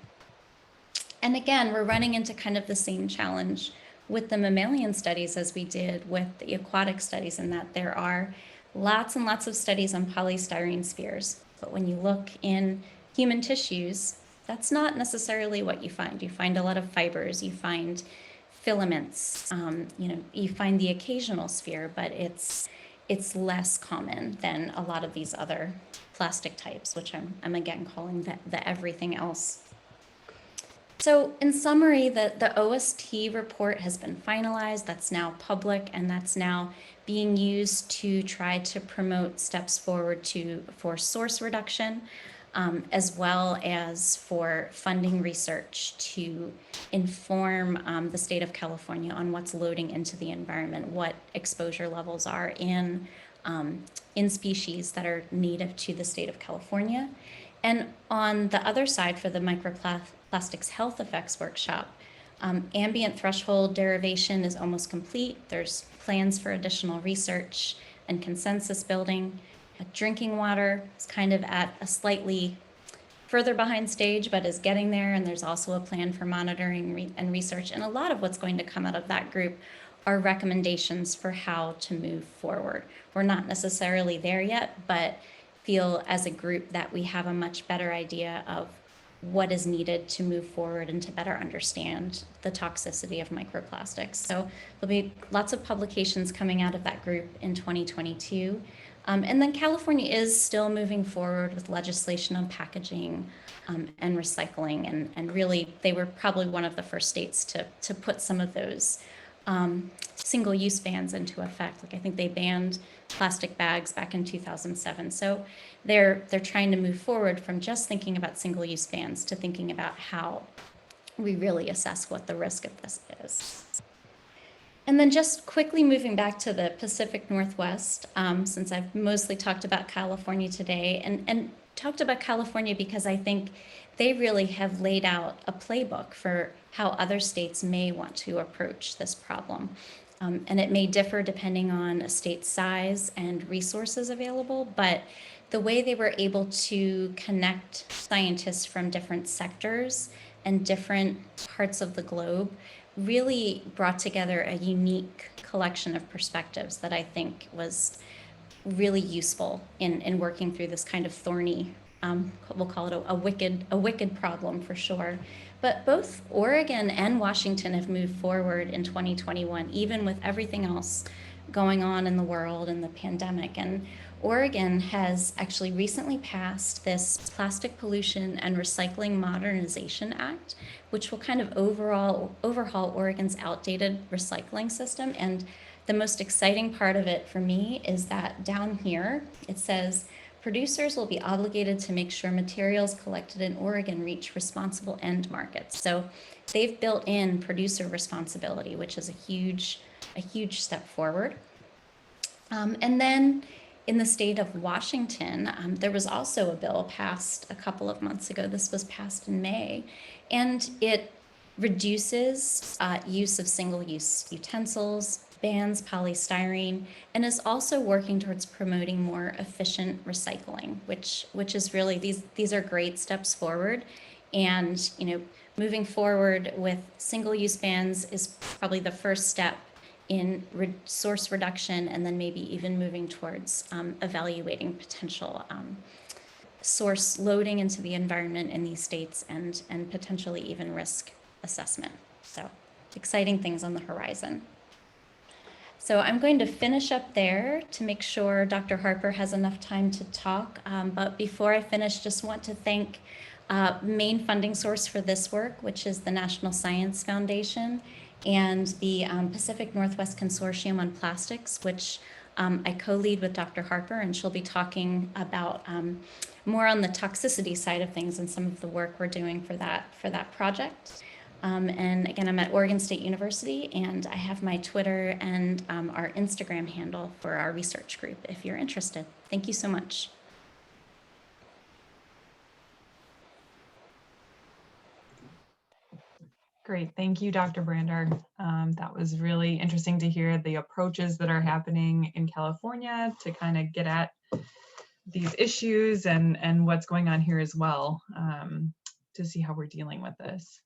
And again, we're running into kind of the same challenge with the mammalian studies as we did with the aquatic studies, in that there are lots and lots of studies on polystyrene spheres. But when you look in human tissues, that's not necessarily what you find. You find a lot of fibers, you find filaments, you find the occasional sphere, but it's less common than a lot of these other plastic types, which I'm again calling the everything else. So in summary, the OST report has been finalized. That's now public, and that's now being used to try to promote steps forward for source reduction, as well as for funding research to inform the state of California on what's loading into the environment, what exposure levels are in species that are native to the state of California. And on the other side, for the Microplastics Health Effects Workshop, ambient threshold derivation is almost complete. There's plans for additional research and consensus building. Drinking water is kind of at a slightly further behind stage, but is getting there. And there's also a plan for monitoring and research. And a lot of what's going to come out of that group are recommendations for how to move forward. We're not necessarily there yet, but feel as a group that we have a much better idea of what is needed to move forward and to better understand the toxicity of microplastics. So there'll be lots of publications coming out of that group in 2022. And then California is still moving forward with legislation on packaging and recycling. And really, they were probably one of the first states to put some of those single-use bans into effect. Like I think they banned plastic bags back in 2007. So they're trying to move forward from just thinking about single-use bans to thinking about how we really assess what the risk of this is. And then just quickly moving back to the Pacific Northwest, since I've mostly talked about California today, and talked about California because I think they really have laid out a playbook for how other states may want to approach this problem. And it may differ depending on a state's size and resources available, but the way they were able to connect scientists from different sectors and different parts of the globe really brought together a unique collection of perspectives that I think was really useful in working through this kind of thorny, we'll call it a wicked problem for sure. But both Oregon and Washington have moved forward in 2021, even with everything else going on in the world and the pandemic. And Oregon has actually recently passed this Plastic Pollution and Recycling Modernization Act, which will kind of overhaul Oregon's outdated recycling system. And the most exciting part of it for me is that down here, it says, producers will be obligated to make sure materials collected in Oregon reach responsible end markets. So they've built in producer responsibility, which is a huge step forward. And then in the state of Washington, there was also a bill passed a couple of months ago. This was passed in May, and it reduces use of single-use utensils, bans polystyrene, and is also working towards promoting more efficient recycling, which is really, these are great steps forward. And moving forward with single-use bans is probably the first step in source reduction, and then maybe even moving towards evaluating potential source loading into the environment in these states, and potentially even risk assessment. So exciting things on the horizon. So I'm going to finish up there to make sure Dr. Harper has enough time to talk. But before I finish, just want to thank main funding source for this work, which is the National Science Foundation, and the Pacific Northwest Consortium on Plastics, which I co-lead with Dr. Harper, and she'll be talking about more on the toxicity side of things and some of the work we're doing for that project. And again, I'm at Oregon State University, and I have my Twitter and our Instagram handle for our research group if you're interested. Thank you so much. Great, thank you, Dr. Brander. That was really interesting to hear the approaches that are happening in California to kind of get at these issues and what's going on here as well, to see how we're dealing with this.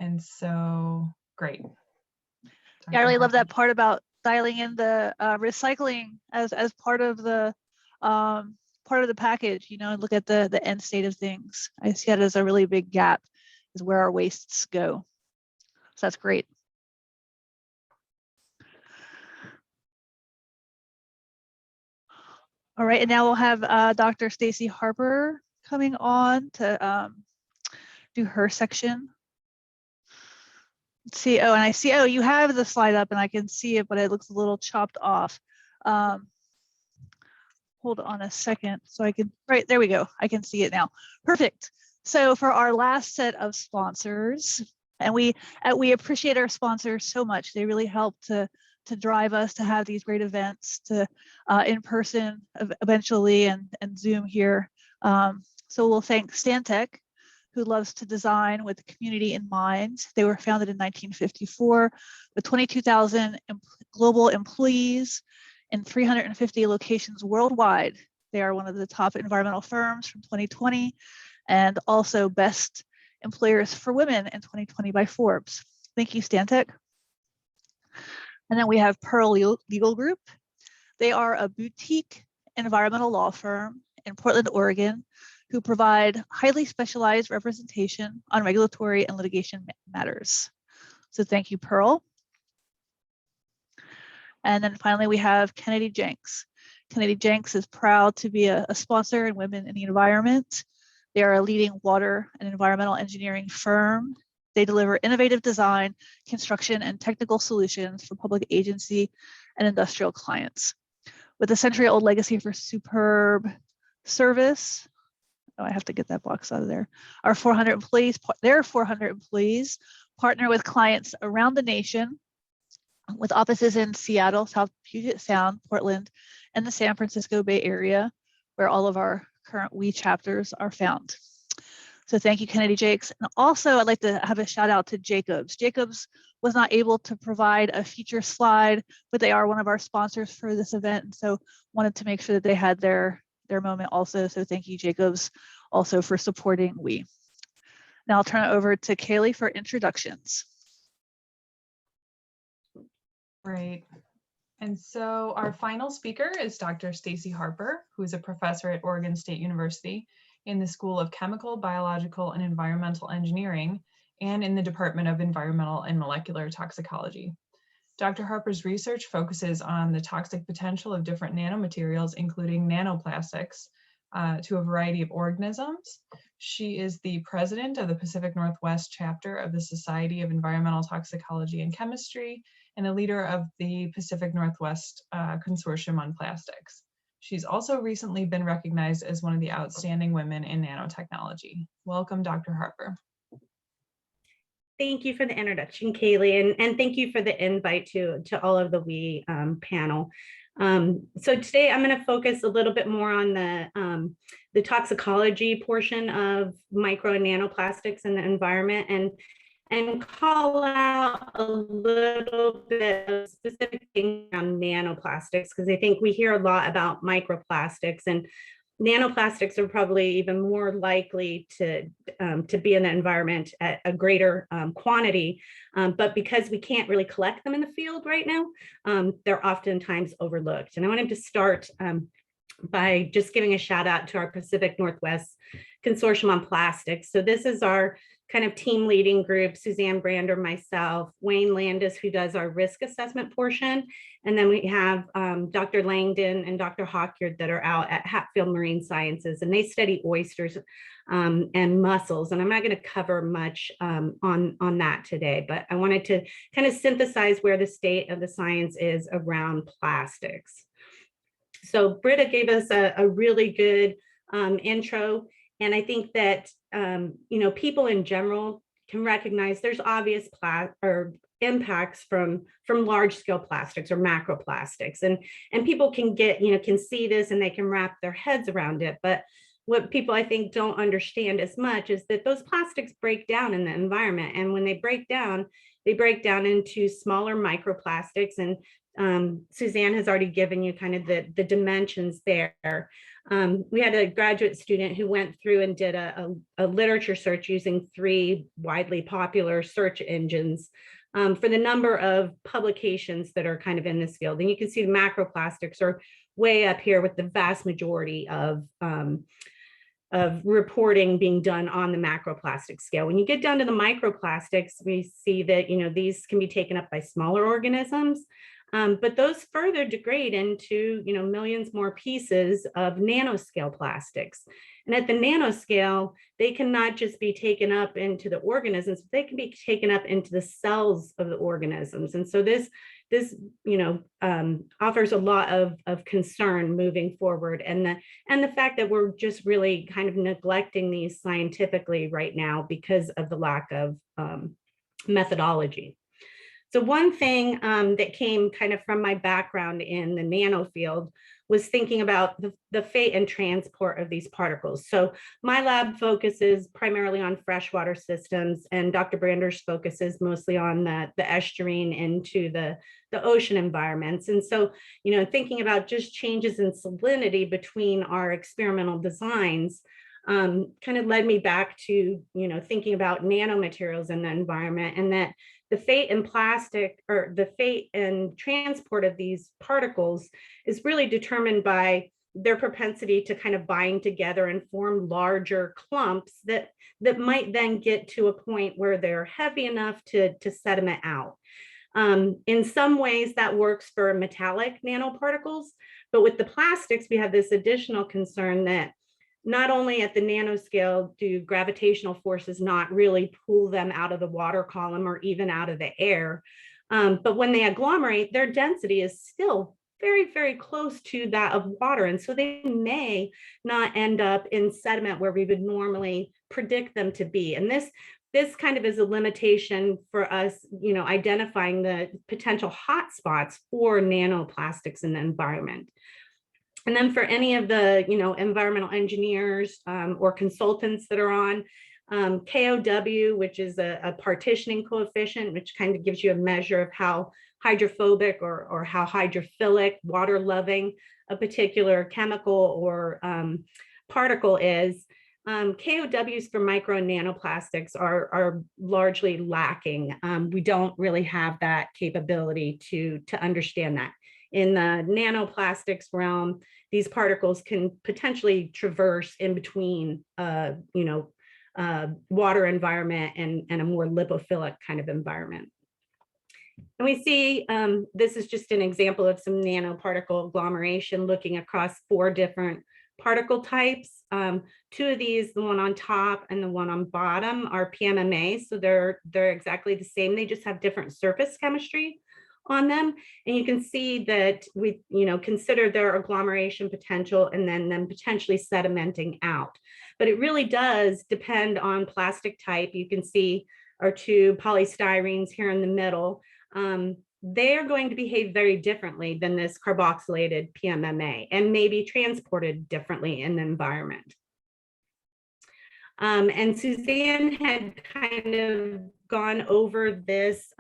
And so, great. Yeah, I really love that part about dialing in the recycling as part of the package, and look at the end state of things. I see that as a really big gap, is where our wastes go. So that's great. All right, and now we'll have Dr. Stacey Harper coming on to do her section. Let's see, and I see, you have the slide up and I can see it, but it looks a little chopped off. Hold on a second so I can, right, there we go. I can see it now. Perfect. So for our last set of sponsors, and we appreciate our sponsors so much. They really help to drive us to have these great events, to in person eventually, and Zoom here. So we'll thank Stantec, who loves to design with the community in mind. They were founded in 1954 with 22,000 global employees in 350 locations worldwide. They are one of the top environmental firms from 2020 and also best employers for women in 2020 by Forbes. Thank you, Stantec. And then we have Pearl Legal Group. They are a boutique environmental law firm in Portland, Oregon, who provide highly specialized representation on regulatory and litigation matters. So thank you, Pearl. And then finally, we have Kennedy Jenks. Kennedy Jenks is proud to be a sponsor in Women in the Environment. They are a leading water and environmental engineering firm. They deliver innovative design, construction, and technical solutions for public agency and industrial clients. With a century-old legacy for superb service, oh, I have to get that box out of there. Our 400 employees, their 400 employees partner with clients around the nation, with offices in Seattle, South Puget Sound, Portland, and the San Francisco Bay Area, where all of our current WE chapters are found. So thank you, Kennedy Jenks. And also I'd like to have a shout out to Jacobs. Jacobs was not able to provide a feature slide, but they are one of our sponsors for this event. And so wanted to make sure that they had their moment also. So thank you, Jacobs, also for supporting WE. Now I'll turn it over to Kaylee for introductions. Great. And so our final speaker is Dr. Stacey Harper, who is a professor at Oregon State University in the School of Chemical, Biological, and Environmental Engineering, and in the Department of Environmental and Molecular Toxicology. Dr. Harper's research focuses on the toxic potential of different nanomaterials, including nanoplastics, to a variety of organisms. She is the president of the Pacific Northwest chapter of the Society of Environmental Toxicology and Chemistry, and a leader of the Pacific Northwest Consortium on Plastics. She's also recently been recognized as one of the outstanding women in nanotechnology. Welcome, Dr. Harper. Thank you for the introduction, Kaylee, and thank you for the invite to all of the WE panel. So today I'm going to focus a little bit more on the toxicology portion of micro and nanoplastics in the environment, and call out a little bit of specific things around nanoplastics, because I think we hear a lot about microplastics, and nanoplastics are probably even more likely to be in the environment at a greater quantity, but because we can't really collect them in the field right now, they're oftentimes overlooked. And I wanted to start by just giving a shout out to our Pacific Northwest Consortium on Plastics. So this is our kind of team leading group: Suzanne Brander, myself, Wayne Landis, who does our risk assessment portion. And then we have Dr. Langdon and Dr. Hawkyard that are out at Hatfield Marine Sciences, and they study oysters and mussels. And I'm not going to cover much on that today, but I wanted to kind of synthesize where the state of the science is around plastics. So Britta gave us a really good intro. And I think that, people in general can recognize there's obvious impacts from large scale plastics or macroplastics. And people can can see this and they can wrap their heads around it. But what people, I think, don't understand as much is that those plastics break down in the environment. And when they break down into smaller microplastics. And Suzanne has already given you kind of the dimensions there. We had a graduate student who went through and did a literature search using 3 widely popular search engines for the number of publications that are kind of in this field. And you can see the macroplastics are way up here with the vast majority of reporting being done on the macroplastic scale. When you get down to the microplastics, we see that these can be taken up by smaller organisms. But those further degrade into millions more pieces of nanoscale plastics. And at the nanoscale, they can not just be taken up into the organisms, but they can be taken up into the cells of the organisms. And so this offers a lot of concern moving forward. And the fact that we're just really kind of neglecting these scientifically right now because of the lack of methodology. So one thing that came kind of from my background in the nano field was thinking about the fate and transport of these particles. So my lab focuses primarily on freshwater systems, and Dr. Brander's focuses mostly on the estuarine into the ocean environments. And so, thinking about just changes in salinity between our experimental designs kind of led me back to, thinking about nanomaterials in the environment, and that the fate and plastic, or the fate and transport of these particles, is really determined by their propensity to kind of bind together and form larger clumps that might then get to a point where they're heavy enough to sediment out. In some ways that works for metallic nanoparticles, but with the plastics, we have this additional concern that not only at the nanoscale do gravitational forces not really pull them out of the water column or even out of the air, but when they agglomerate, their density is still very, very close to that of water. And so they may not end up in sediment where we would normally predict them to be. And this kind of is a limitation for us, identifying the potential hotspots for nanoplastics in the environment. And then for any of the, environmental engineers or consultants that are on, KOW, which is a partitioning coefficient, which kind of gives you a measure of how hydrophobic or how hydrophilic, water loving a particular chemical or particle is. KOWs for micro and nanoplastics are largely lacking. We don't really have that capability to understand that. In the nanoplastics realm, these particles can potentially traverse in between, water environment and a more lipophilic kind of environment. And we see, this is just an example of some nanoparticle agglomeration looking across 4 different particle types. 2 of these, the one on top and the one on bottom, are PMMA. So they're exactly the same. They just have different surface chemistry on them. And you can see that we, consider their agglomeration potential and then potentially sedimenting out. But it really does depend on plastic type. You can see our 2 polystyrenes here in the middle. They are going to behave very differently than this carboxylated PMMA and maybe transported differently in the environment. And Suzanne had kind of gone over this,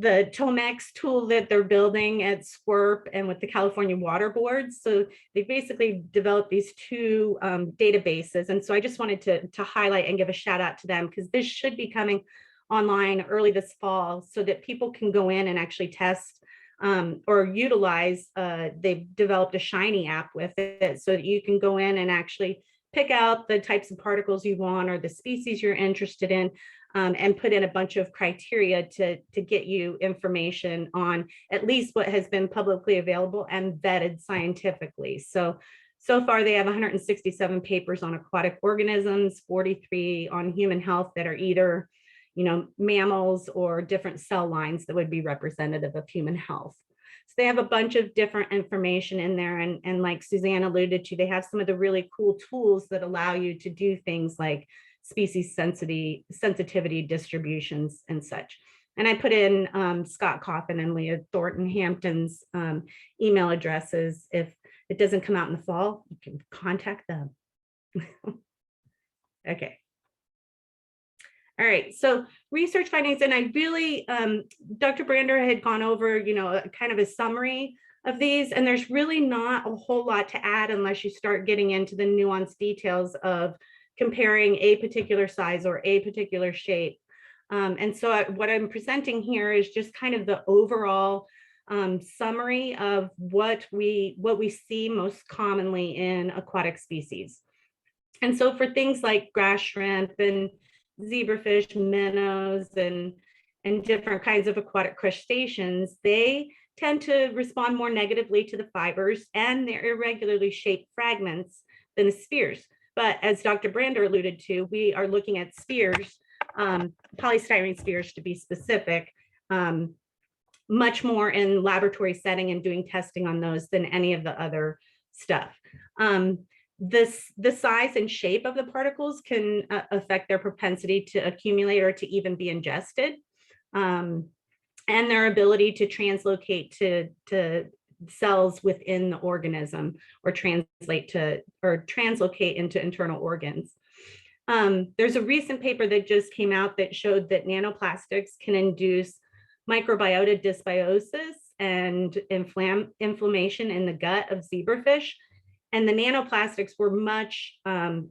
the Tomex tool that they're building at SWRP and with the California Water Board. So they basically developed these 2 databases. And so I just wanted to highlight and give a shout out to them, because this should be coming online early this fall so that people can go in and actually test or utilize. They've developed a Shiny app with it so that you can go in and actually pick out the types of particles you want or the species you're interested in, and put in a bunch of criteria to get you information on at least what has been publicly available and vetted scientifically. So far they have 167 papers on aquatic organisms, 43 on human health that are either, mammals or different cell lines that would be representative of human health. So they have a bunch of different information in there. And like Suzanne alluded to, they have some of the really cool tools that allow you to do things like species sensitivity distributions and such. And I put in Scott Coffin and Leah Thornton Hampton's email addresses. If it doesn't come out in the fall, you can contact them. Okay. All right, so research findings, and I really, Dr. Brander had gone over, kind of a summary of these, and there's really not a whole lot to add unless you start getting into the nuanced details of comparing a particular size or a particular shape. And so what I'm presenting here is just kind of the overall summary of what we see most commonly in aquatic species. And so for things like grass shrimp and zebrafish, minnows, and different kinds of aquatic crustaceans, they tend to respond more negatively to the fibers and their irregularly shaped fragments than the spheres. But as Dr. Brander alluded to, we are looking at spheres, polystyrene spheres to be specific, much more in laboratory setting and doing testing on those than any of the other stuff. The size and shape of the particles can affect their propensity to accumulate or to even be ingested. and their ability to translocate to cells within the organism, or translocate into internal organs. There's a recent paper that just came out that showed that nanoplastics can induce microbiota dysbiosis and inflammation in the gut of zebrafish. And the nanoplastics were much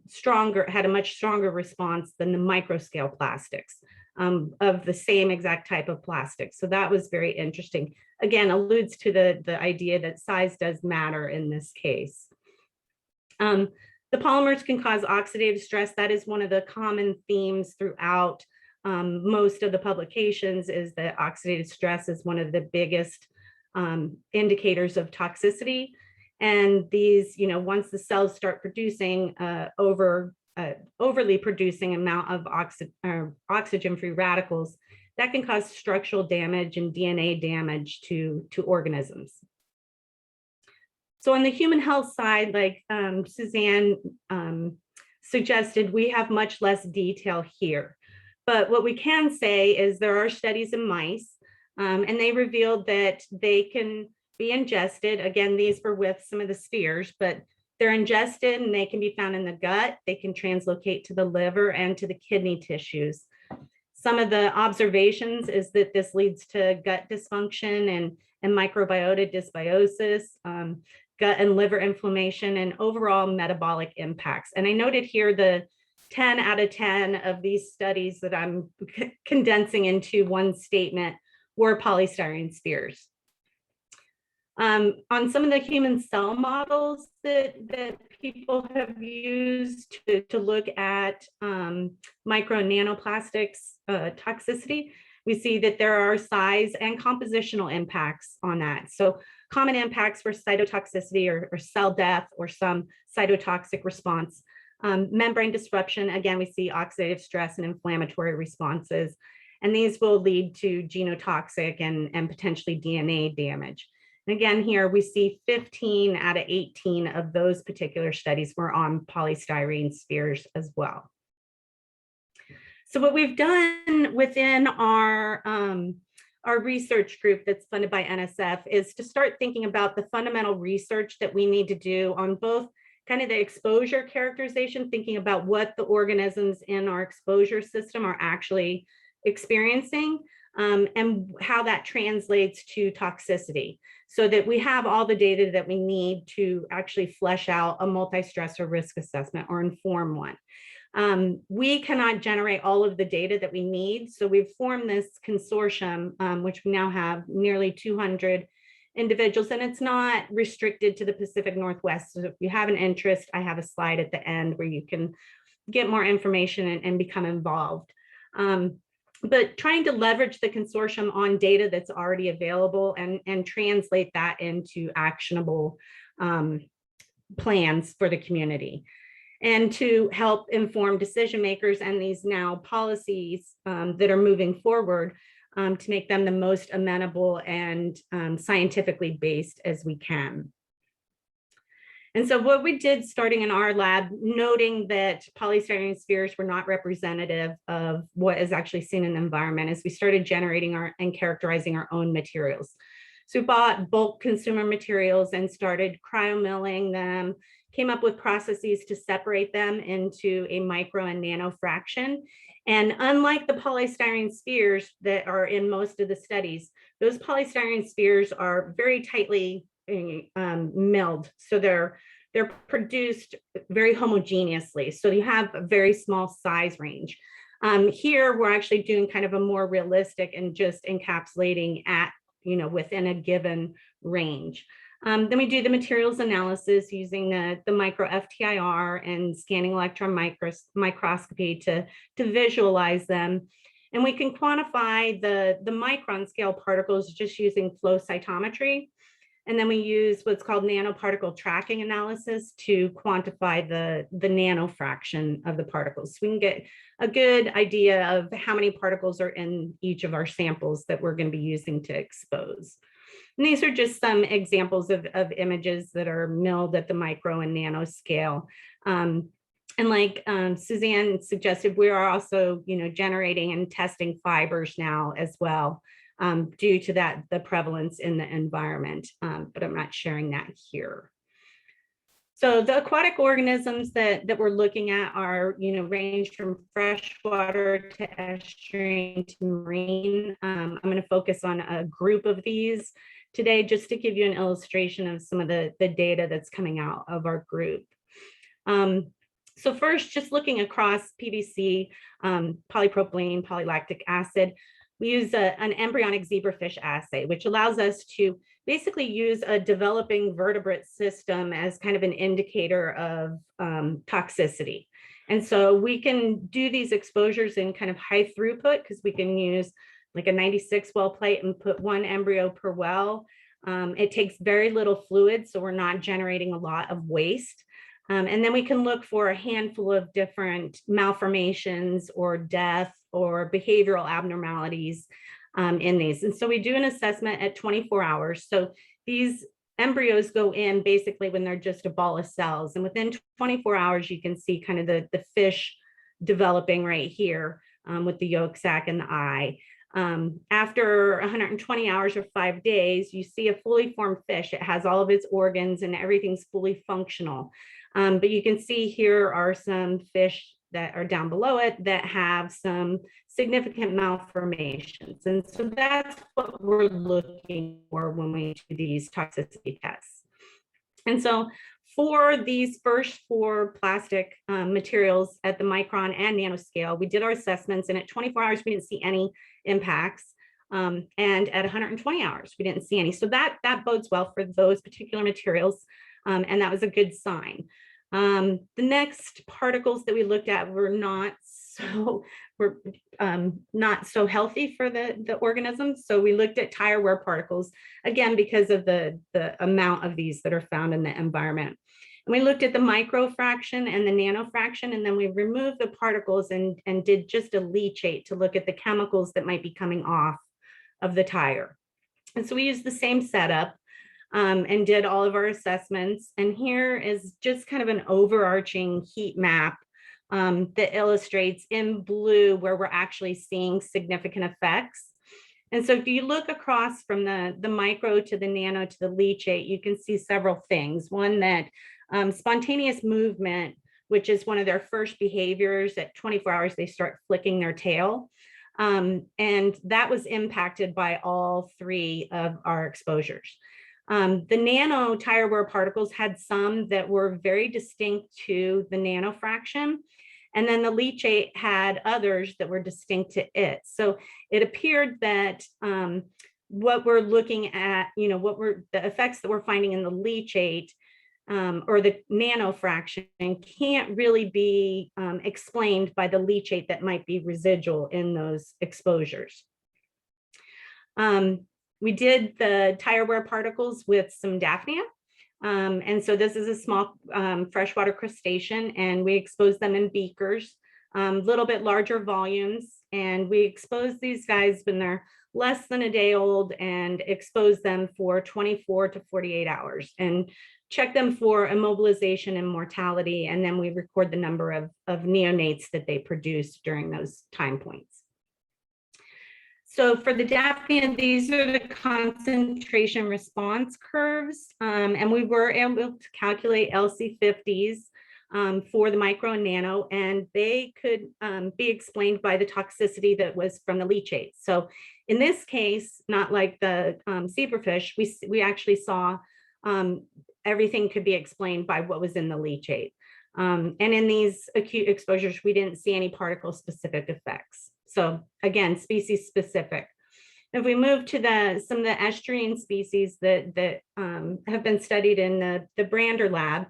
stronger, had a much stronger response than the microscale plastics of the same exact type of plastic. So that was very interesting. Again, alludes to the idea that size does matter in this case. The polymers can cause oxidative stress. That is one of the common themes throughout most of the publications, is that oxidative stress is one of the biggest indicators of toxicity. And these, once the cells start producing overly producing amount of oxygen-free radicals, that can cause structural damage and DNA damage to organisms. So on the human health side, like Suzanne suggested, we have much less detail here. But what we can say is there are studies in mice, and they revealed that they can be ingested. Again, these were with some of the spheres, but they're ingested and they can be found in the gut. They can translocate to the liver and to the kidney tissues. Some of the observations is that this leads to gut dysfunction and microbiota dysbiosis, gut and liver inflammation, and overall metabolic impacts. And I noted here the 10 out of 10 of these studies that I'm condensing into one statement were polystyrene spheres. On some of the human cell models that people have used to look at micro and nanoplastics toxicity, we see that there are size and compositional impacts on that. So common impacts for cytotoxicity or cell death or some cytotoxic response. Membrane disruption, again, we see oxidative stress and inflammatory responses, and these will lead to genotoxic and potentially DNA damage. And again, here we see 15 out of 18 of those particular studies were on polystyrene spheres as well. So what we've done within our research group that's funded by NSF is to start thinking about the fundamental research that we need to do on both kind of the exposure characterization, thinking about what the organisms in our exposure system are actually experiencing, and how that translates to toxicity, so that we have all the data that we need to actually flesh out a multi-stressor risk assessment or inform one. We cannot generate all of the data that we need, so we've formed this consortium, which we now have nearly 200 individuals, and it's not restricted to the Pacific Northwest. So if you have an interest, I have a slide at the end where you can get more information and become involved. But trying to leverage the consortium on data that's already available and translate that into actionable plans for the community, and to help inform decision makers and these now policies that are moving forward to make them the most amenable and scientifically based as we can. And so what we did starting in our lab, noting that polystyrene spheres were not representative of what is actually seen in the environment, is we started generating and characterizing our own materials. So we bought bulk consumer materials and started cryomilling them, came up with processes to separate them into a micro and nano fraction. And unlike the polystyrene spheres that are in most of the studies, those polystyrene spheres are very tightly milled. So they're produced very homogeneously. So you have a very small size range. Here, we're actually doing kind of a more realistic and just encapsulating at, within a given range. Then we do the materials analysis using the micro FTIR and scanning electron microscopy to visualize them. And we can quantify the micron scale particles just using flow cytometry. And then we use what's called nanoparticle tracking analysis to quantify the nano fraction of the particles. So we can get a good idea of how many particles are in each of our samples that we're going to be using to expose. And these are just some examples of images that are milled at the micro and nano scale. And like Suzanne suggested, we are also, generating and testing fibers now as well. due to the prevalence in the environment, but I'm not sharing that here. So the aquatic organisms that we're looking at are, range from freshwater to estuarine to marine. I'm going to focus on a group of these today, just to give you an illustration of some of the data that's coming out of our group. So first, just looking across PVC, polypropylene, polylactic acid, we use an embryonic zebrafish assay, which allows us to basically use a developing vertebrate system as kind of an indicator of toxicity. And so we can do these exposures in kind of high throughput, because we can use like a 96 well plate and put 1 embryo per well. It takes very little fluid, so we're not generating a lot of waste. And then we can look for a handful of different malformations or death or behavioral abnormalities in these. And so we do an assessment at 24 hours. So these embryos go in basically when they're just a ball of cells. And within 24 hours, you can see kind of the fish developing right here with the yolk sac and the eye. After 120 hours or 5 days, you see a fully formed fish. It has all of its organs and everything's fully functional. But you can see here are some fish that are down below it that have some significant malformations. And so that's what we're looking for when we do these toxicity tests. And so for these first 4 plastic materials at the micron and nanoscale, we did our assessments, and at 24 hours, we didn't see any impacts. And at 120 hours, we didn't see any. So that bodes well for those particular materials. And that was a good sign. The next particles that we looked at were not so healthy for the organisms. So we looked at tire wear particles, again, because of the amount of these that are found in the environment. And we looked at the microfraction and the nanofraction, and then we removed the particles and did just a leachate to look at the chemicals that might be coming off of the tire. And so we used the same setup and did all of our assessments. And here is just kind of an overarching heat map that illustrates in blue where we're actually seeing significant effects. And so if you look across from the micro to the nano to the leachate, you can see several things. One, that spontaneous movement, which is one of their first behaviors. At 24 hours, they start flicking their tail. And that was impacted by all 3 of our exposures. The nano tire wear particles had some that were very distinct to the nanofraction. And then the leachate had others that were distinct to it. So it appeared that what we're looking at, the effects that we're finding in the leachate or the nanofraction can't really be explained by the leachate that might be residual in those exposures. We did the tire wear particles with some Daphnia. And so this is a small freshwater crustacean, and we exposed them in beakers, little bit larger volumes. And we exposed these guys when they're less than a day old and expose them for 24 to 48 hours and check them for immobilization and mortality. And then we record the number of neonates that they produced during those time points. So for the Daphnia, these are the concentration response curves. And we were able to calculate LC50s for the micro and nano, and they could be explained by the toxicity that was from the leachate. So in this case, not like the zebrafish, we actually saw everything could be explained by what was in the leachate. And in these acute exposures, we didn't see any particle specific effects. So again, species specific. If we move to some of the estuarine species that have been studied in the Brander lab,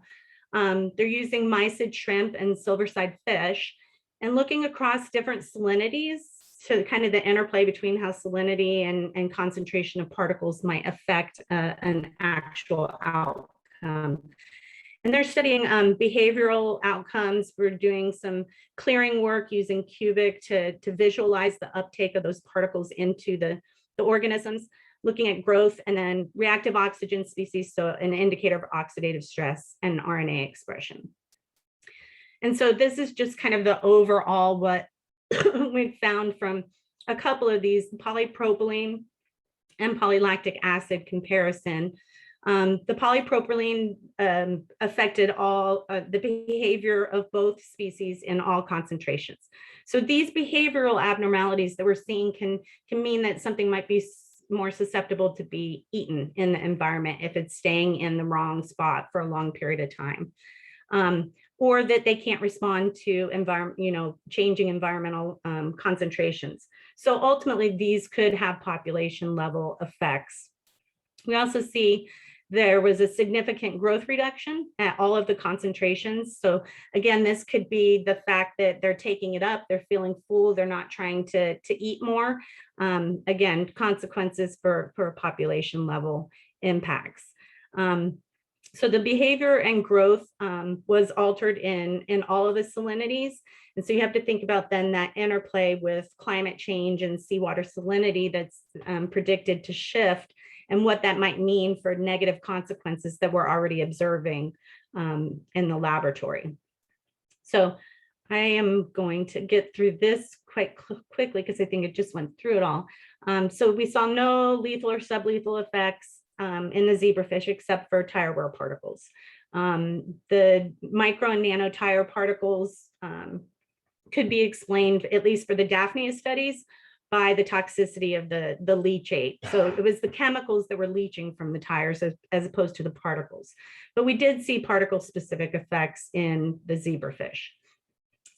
they're using mysid shrimp and silverside fish and looking across different salinities to kind of the interplay between how salinity and concentration of particles might affect an actual outcome. And they're studying behavioral outcomes. We're doing some clearing work using cubic to visualize the uptake of those particles into the organisms, looking at growth, and then reactive oxygen species, so an indicator of oxidative stress and RNA expression. And so this is just kind of the overall what we've found from a couple of these. Polypropylene and polylactic acid comparison. The polypropylene affected all the behavior of both species in all concentrations. So these behavioral abnormalities that we're seeing can mean that something might be more susceptible to be eaten in the environment if it's staying in the wrong spot for a long period of time. Or that they can't respond to changing environmental concentrations. So ultimately, these could have population level effects. We also see there was a significant growth reduction at all of the concentrations. So again, this could be the fact that they're taking it up, they're feeling full, they're not trying to eat more. Again, consequences for population level impacts. So the behavior and growth was altered in all of the salinities. And so you have to think about then that interplay with climate change and seawater salinity that's predicted to shift, and what that might mean for negative consequences that we're already observing in the laboratory. So I am going to get through this quite quickly because I think it just went through it all. So we saw no lethal or sublethal effects in the zebrafish except for tire wear particles. The micro and nano tire particles could be explained, at least for the Daphnia studies, by the toxicity of the leachate. So it was the chemicals that were leaching from the tires as opposed to the particles. But we did see particle-specific effects in the zebrafish.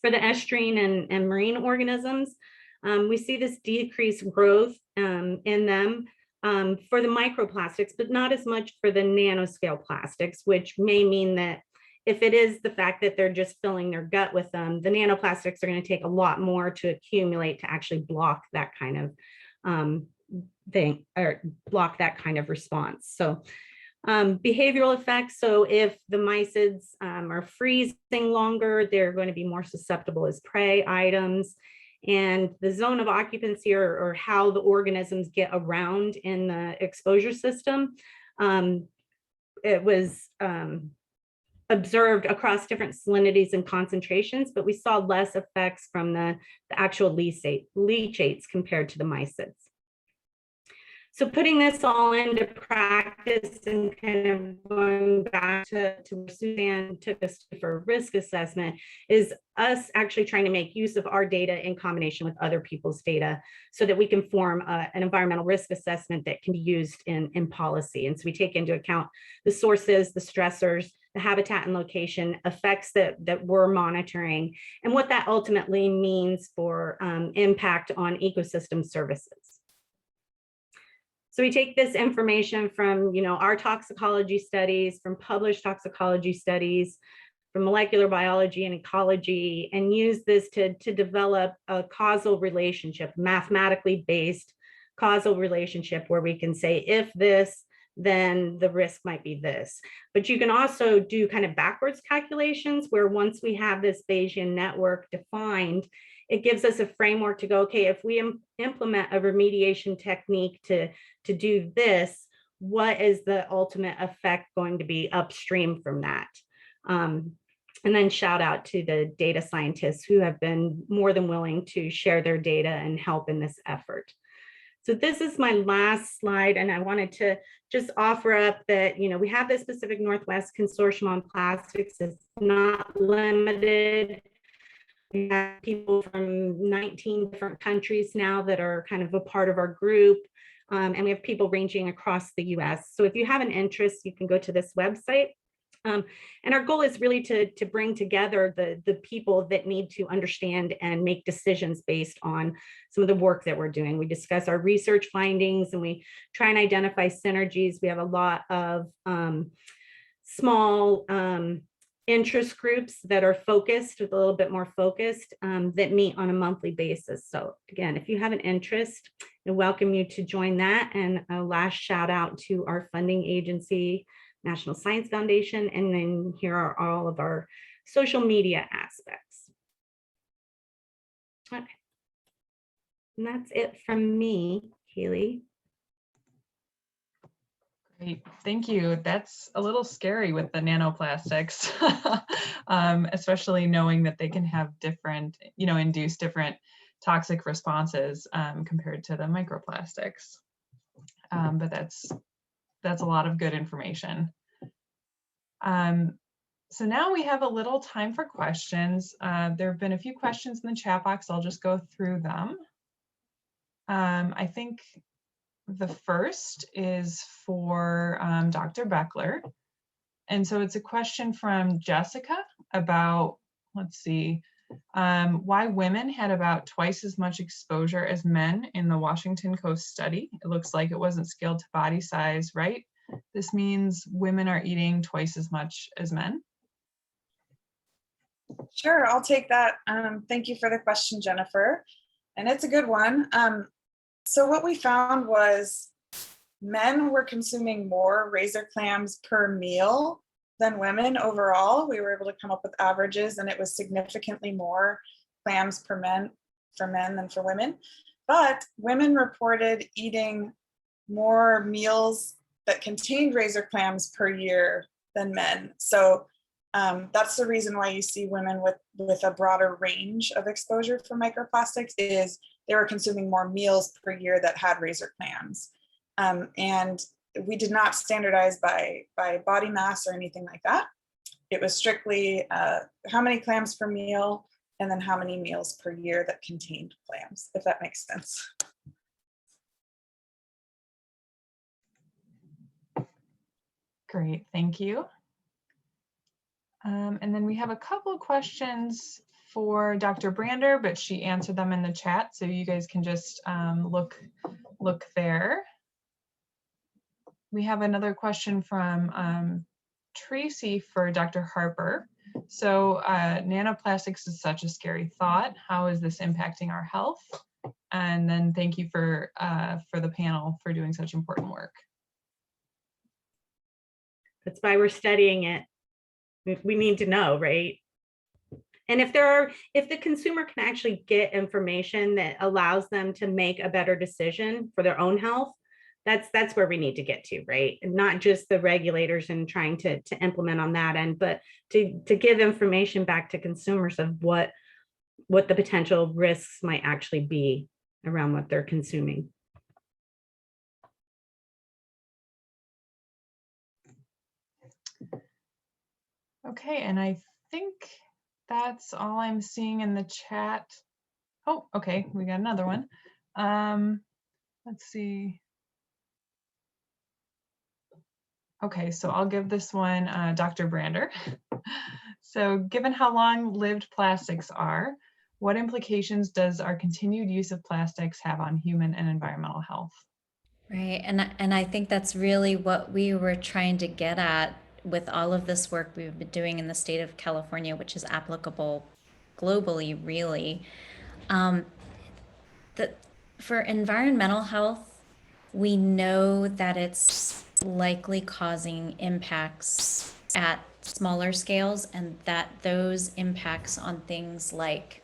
For the estuarine and marine organisms, we see this decreased growth in them for the microplastics, but not as much for the nanoscale plastics, which may mean that if it is the fact that they're just filling their gut with them, the nanoplastics are going to take a lot more to accumulate to actually block that kind of thing, or block that kind of response. So behavioral effects. So if the mysids are freezing longer, they're going to be more susceptible as prey items. And the zone of occupancy, or how the organisms get around in the exposure system, it was observed across different salinities and concentrations, but we saw less effects from the actual leachates compared to the mysids. So putting this all into practice and kind of going back to where Suzanne took us for risk assessment is us actually trying to make use of our data in combination with other people's data so that we can form an environmental risk assessment that can be used in policy. And so we take into account the sources, the stressors, the habitat and location effects that we're monitoring, and what that ultimately means for impact on ecosystem services. So we take this information from, our toxicology studies, from published toxicology studies, from molecular biology and ecology, and use this to develop a causal relationship, mathematically based causal relationship, where we can say, if this, then the risk might be this. But you can also do kind of backwards calculations, where once we have this Bayesian network defined, it gives us a framework to go, okay, if we implement a remediation technique to do this, what is the ultimate effect going to be upstream from that? And then shout out to the data scientists who have been more than willing to share their data and help in this effort. So this is my last slide, and I wanted to just offer up that, we have this Pacific Northwest Consortium on Plastics. It's not limited. We have people from 19 different countries now that are kind of a part of our group, and we have people ranging across the US. So if you have an interest, you can go to this website. And our goal is really to bring together the people that need to understand and make decisions based on some of the work that we're doing. We discuss our research findings and we try and identify synergies. We have a lot of small interest groups that are focused, with a little bit more focused, that meet on a monthly basis. So again, if you have an interest, I welcome you to join that. And a last shout out to our funding agency, National Science Foundation, and then here are all of our social media aspects. Okay, and that's it from me, Kaylee. Great, thank you. That's a little scary with the nanoplastics, especially knowing that they can have different, induce different toxic responses compared to the microplastics. but that's a lot of good information. So now we have a little time for questions. There have been a few questions in the chat box. I'll just go through them. I think the first is for Dr. Beckler. And so it's a question from Jessica about, let's see, why women had about twice as much exposure as men in the Washington Coast study. It looks like it wasn't scaled to body size, right? This means women are eating twice as much as men. Sure, I'll take that. Thank you for the question, Jennifer. And it's a good one. So what we found was men were consuming more razor clams per meal than women overall. We were able to come up with averages, and it was significantly more clams for men than for women. But women reported eating more meals that contained razor clams per year than men. So that's the reason why you see women with a broader range of exposure for microplastics, is they were consuming more meals per year that had razor clams. And we did not standardize by body mass or anything like that. It was strictly how many clams per meal, and then how many meals per year that contained clams, if that makes sense. Great, thank you. And then we have a couple of questions for Dr. Brander, but she answered them in the chat, so you guys can just look there. We have another question from Tracy for Dr. Harper. So nanoplastics is such a scary thought. How is this impacting our health? And then thank you for the panel for doing such important work. That's why we're studying it. We need to know, right? And if the consumer can actually get information that allows them to make a better decision for their own health, that's where we need to get to, right? And not just the regulators and trying to implement on that end, but to give information back to consumers of what the potential risks might actually be around what they're consuming. Okay, and I think that's all I'm seeing in the chat. Oh, okay, we got another one. Let's see. Okay, so I'll give this one Dr. Brander. So given how long-lived plastics are, what implications does our continued use of plastics have on human and environmental health? Right, and I think that's really what we were trying to get at with all of this work we've been doing in the state of California, which is applicable globally, really. For environmental health, we know that it's likely causing impacts at smaller scales, and that those impacts on things like,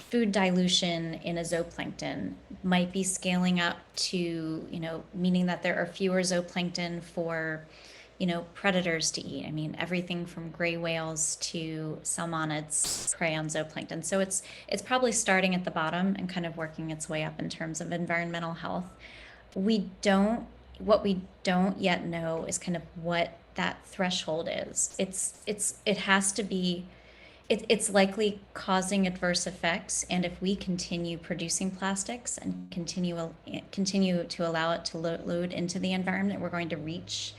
food dilution in a zooplankton might be scaling up to, meaning that there are fewer zooplankton for, predators to eat. I mean, everything from gray whales to salmonids prey on zooplankton. So it's probably starting at the bottom and kind of working its way up in terms of environmental health. What we don't yet know is kind of what that threshold is. It has to be, it's likely causing adverse effects, and if we continue producing plastics and continue to allow it to load into the environment, we're going to reach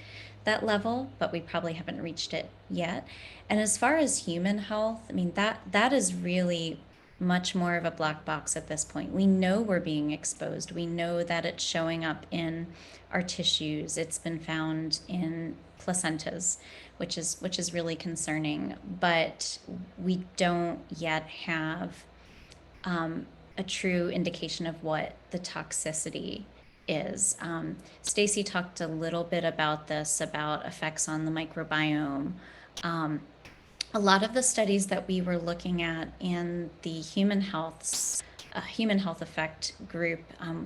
that level, but we probably haven't reached it yet. And as far as human health, I mean, that is really much more of a black box at this point. We know we're being exposed. We know that it's showing up in our tissues. It's been found in placentas, which is really concerning, but we don't yet have a true indication of what the toxicity is. Stacey talked a little bit about this, about effects on the microbiome. A lot of the studies that we were looking at in the human health effect group,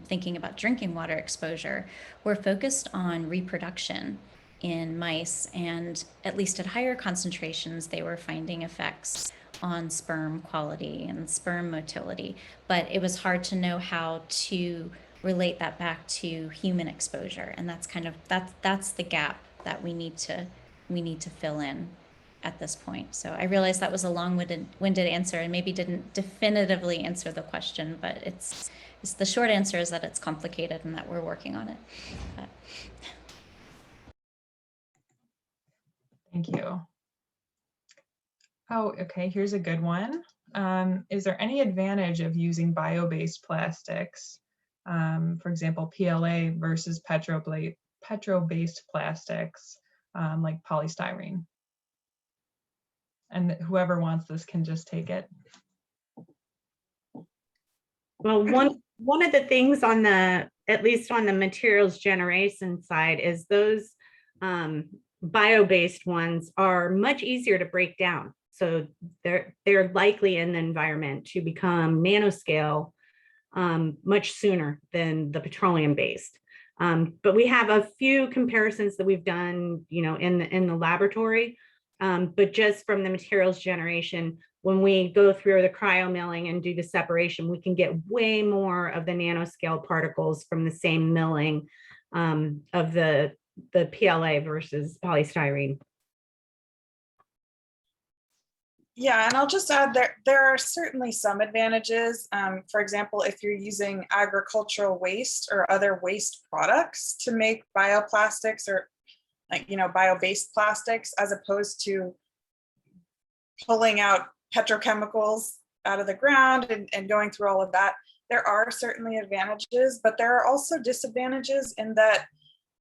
thinking about drinking water exposure, were focused on reproduction in mice, and at least at higher concentrations, they were finding effects on sperm quality and sperm motility. But it was hard to know how to relate that back to human exposure. And that's kind of, that's the gap that we need to fill in at this point. So I realize that was a long-winded answer and maybe didn't definitively answer the question, but it's the short answer is that it's complicated and that we're working on it. But. Thank you. Oh, okay, here's a good one. Is there any advantage of using bio-based plastics, for example, PLA versus petro-based plastics like polystyrene? And whoever wants this can just take it. Well, one of the things on the, at least on the materials generation side, is those bio-based ones are much easier to break down. So they're likely in the environment to become nanoscale much sooner than the petroleum-based. But we have a few comparisons that we've done, you know, in the laboratory. But just from the materials generation, when we go through the cryo milling and do the separation, we can get way more of the nanoscale particles from the same milling of the PLA versus polystyrene. Yeah, and I'll just add there are certainly some advantages. For example, if you're using agricultural waste or other waste products to make bioplastics or bio-based plastics, as opposed to pulling out petrochemicals out of the ground and going through all of that, there are certainly advantages, but there are also disadvantages in that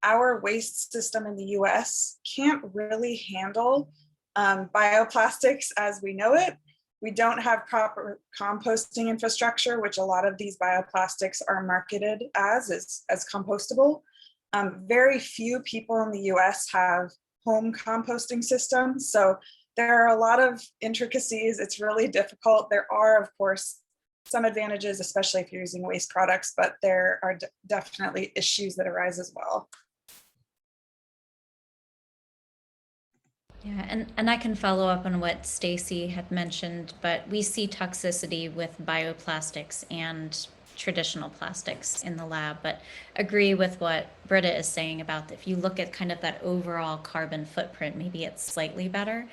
our waste system in the US can't really handle bioplastics as we know it. We don't have proper composting infrastructure, which a lot of these bioplastics are marketed as compostable. Very few people in the US have home composting systems. So there are a lot of intricacies. It's really difficult. There are, of course, some advantages, especially if you're using waste products, but there are definitely issues that arise as well. Yeah, and I can follow up on what Stacey had mentioned, but we see toxicity with bioplastics and traditional plastics in the lab, but agree with what Britta is saying about if you look at kind of that overall carbon footprint, maybe it's slightly better.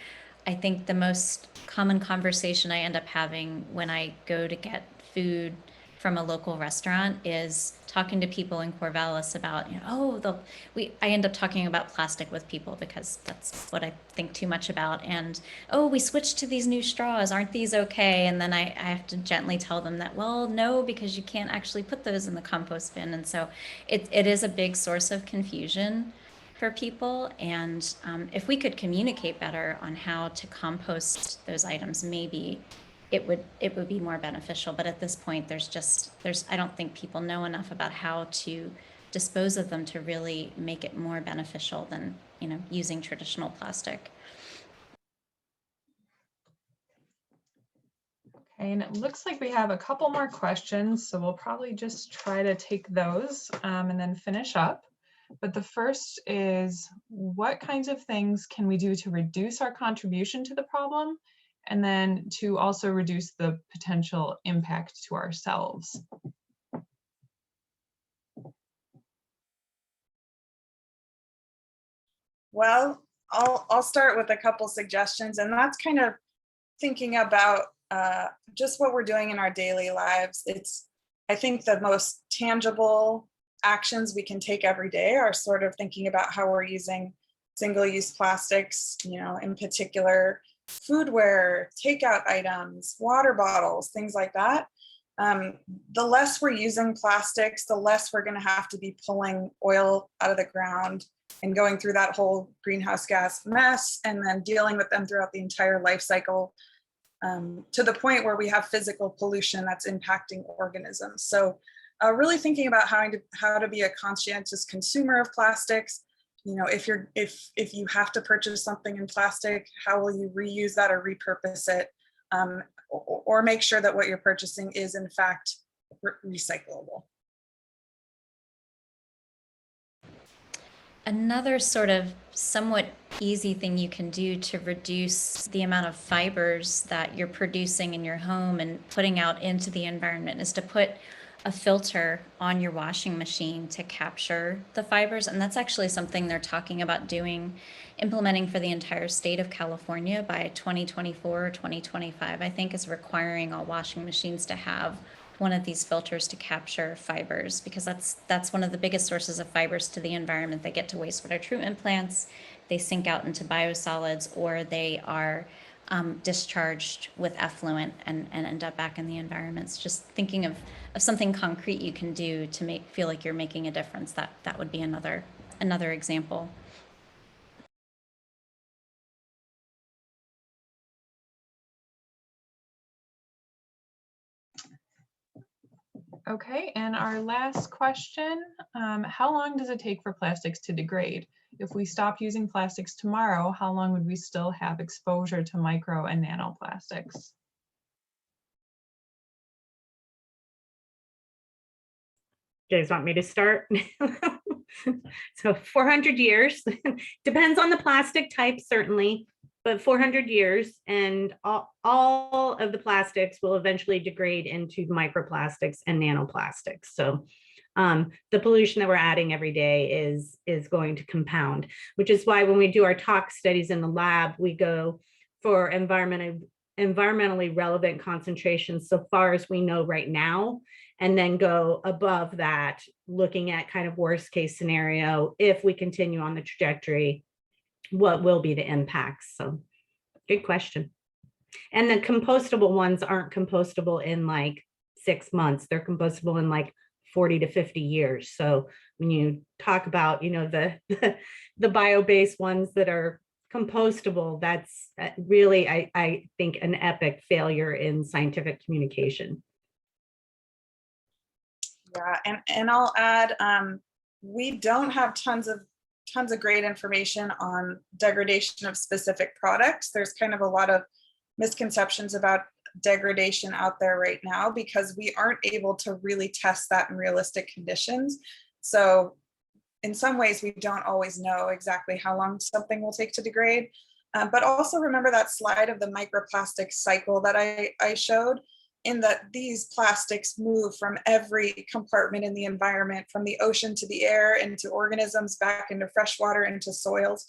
I think the most common conversation I end up having when I go to get food from a local restaurant is talking to people in Corvallis about, I end up talking about plastic with people because that's what I think too much about. And, we switched to these new straws. Aren't these okay? And then I have to gently tell them that, well, no, because you can't actually put those in the compost bin. And so it is a big source of confusion for people. And if we could communicate better on how to compost those items, maybe it would be more beneficial. But at this point, I don't think people know enough about how to dispose of them to really make it more beneficial than, using traditional plastic. Okay, and it looks like we have a couple more questions, so we'll probably just try to take those and then finish up. But the first is, what kinds of things can we do to reduce our contribution to the problem? And then to also reduce the potential impact to ourselves. Well, I'll start with a couple suggestions, and that's kind of thinking about just what we're doing in our daily lives. I think the most tangible actions we can take every day are sort of thinking about how we're using single-use plastics, in particular, foodware, takeout items, water bottles, things like that. The less we're using plastics, the less we're going to have to be pulling oil out of the ground and going through that whole greenhouse gas mess and then dealing with them throughout the entire life cycle to the point where we have physical pollution that's impacting organisms. So really thinking about how to be a conscientious consumer of plastics. If you have to purchase something in plastic, how will you reuse that or repurpose it, or make sure that what you're purchasing is in fact recyclable. Another sort of somewhat easy thing you can do to reduce the amount of fibers that you're producing in your home and putting out into the environment is to put a filter on your washing machine to capture the fibers. And that's actually something they're talking about implementing for the entire state of California by 2024 or 2025, I think, is requiring all washing machines to have one of these filters to capture fibers, because that's one of the biggest sources of fibers to the environment. They get to wastewater treatment plants, they sink out into biosolids, or they are discharged with effluent and end up back in the environments. Just thinking of something concrete you can do to feel like you're making a difference, that would be another example. Okay, and our last question, how long does it take for plastics to degrade? If we stop using plastics tomorrow, how long would we still have exposure to micro and nanoplastics? Do you guys want me to start? So 400 years, depends on the plastic type, certainly, but 400 years, and all of the plastics will eventually degrade into microplastics and nanoplastics. So the pollution that we're adding every day is going to compound, which is why when we do our tox studies in the lab, we go for environmentally relevant concentrations so far as we know right now, and then go above that, looking at kind of worst case scenario. If we continue on the trajectory, what will be the impacts? So good question. And the compostable ones aren't compostable in like 6 months. They're compostable in like 40 to 50 years. So when you talk about, you know, the bio-based ones that are compostable, that's really, I think, an epic failure in scientific communication. Yeah, and I'll add, we don't have tons of great information on degradation of specific products. There's kind of a lot of misconceptions about degradation out there right now because we aren't able to really test that in realistic conditions. So in some ways, we don't always know exactly how long something will take to degrade. But also remember that slide of the microplastic cycle that I showed, in that these plastics move from every compartment in the environment, from the ocean to the air, into organisms, back into freshwater, into soils.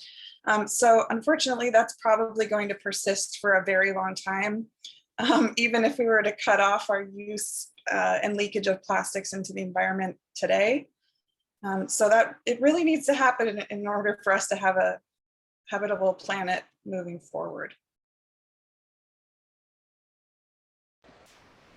So unfortunately, that's probably going to persist for a very long time, even if we were to cut off our use and leakage of plastics into the environment today. So that it really needs to happen in order for us to have a habitable planet moving forward.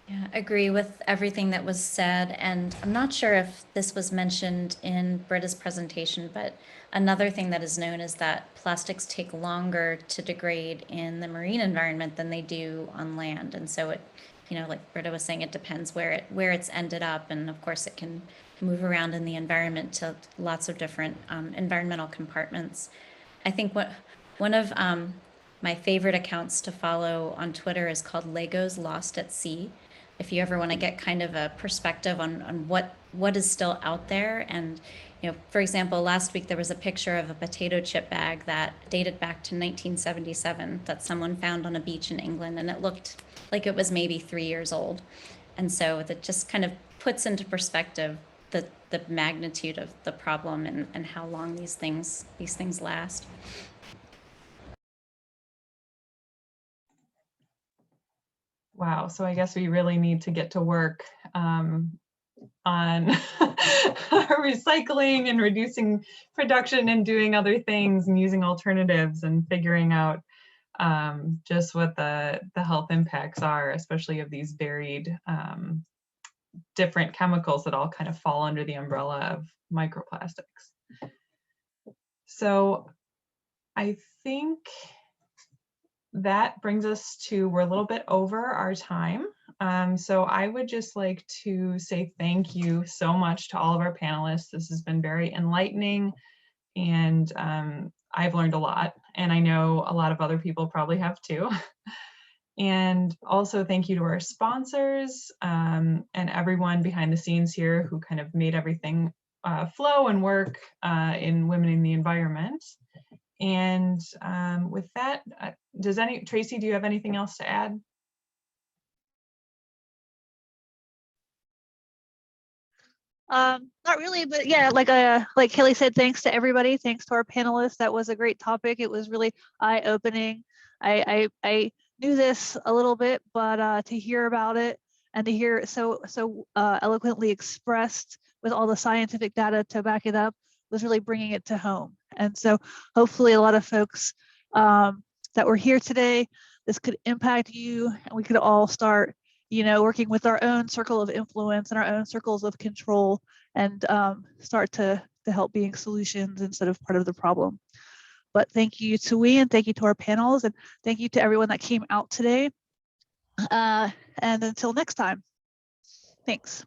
Yeah, agree with everything that was said. And I'm not sure if this was mentioned in Britta's presentation, but another thing that is known is that plastics take longer to degrade in the marine environment than they do on land. And so it, you know, like Britta was saying, it depends where it's ended up. And of course it can move around in the environment to lots of different environmental compartments. I think one of my favorite accounts to follow on Twitter is called Legos Lost at Sea. If you ever want to get kind of a perspective on what is still out there. And, you know, for example, last week there was a picture of a potato chip bag that dated back to 1977 that someone found on a beach in England, and it looked like it was maybe 3 years old. And so that just kind of puts into perspective the magnitude of the problem and how long these things last. Wow, so I guess we really need to get to work on recycling and reducing production and doing other things and using alternatives and figuring out just what the health impacts are, especially of these varied different chemicals that all kind of fall under the umbrella of microplastics. So I think that brings us to, we're a little bit over our time. So I would just like to say thank you so much to all of our panelists. This has been very enlightening, and I've learned a lot, and I know a lot of other people probably have too. And also thank you to our sponsors and everyone behind the scenes here who kind of made everything flow and work in Women in the Environment. And with that, Tracy, do you have anything else to add? Not really, but yeah, like Kelly said, thanks to everybody. Thanks to our panelists. That was a great topic. It was really eye-opening. I knew this a little bit, but to hear about it and to hear it so eloquently expressed with all the scientific data to back it up was really bringing it to home. And so hopefully a lot of folks that were here today, this could impact you, and we could all start, working with our own circle of influence and our own circles of control, and start to help being solutions instead of part of the problem. But thank you to we, and thank you to our panels, and thank you to everyone that came out today. And until next time, thanks.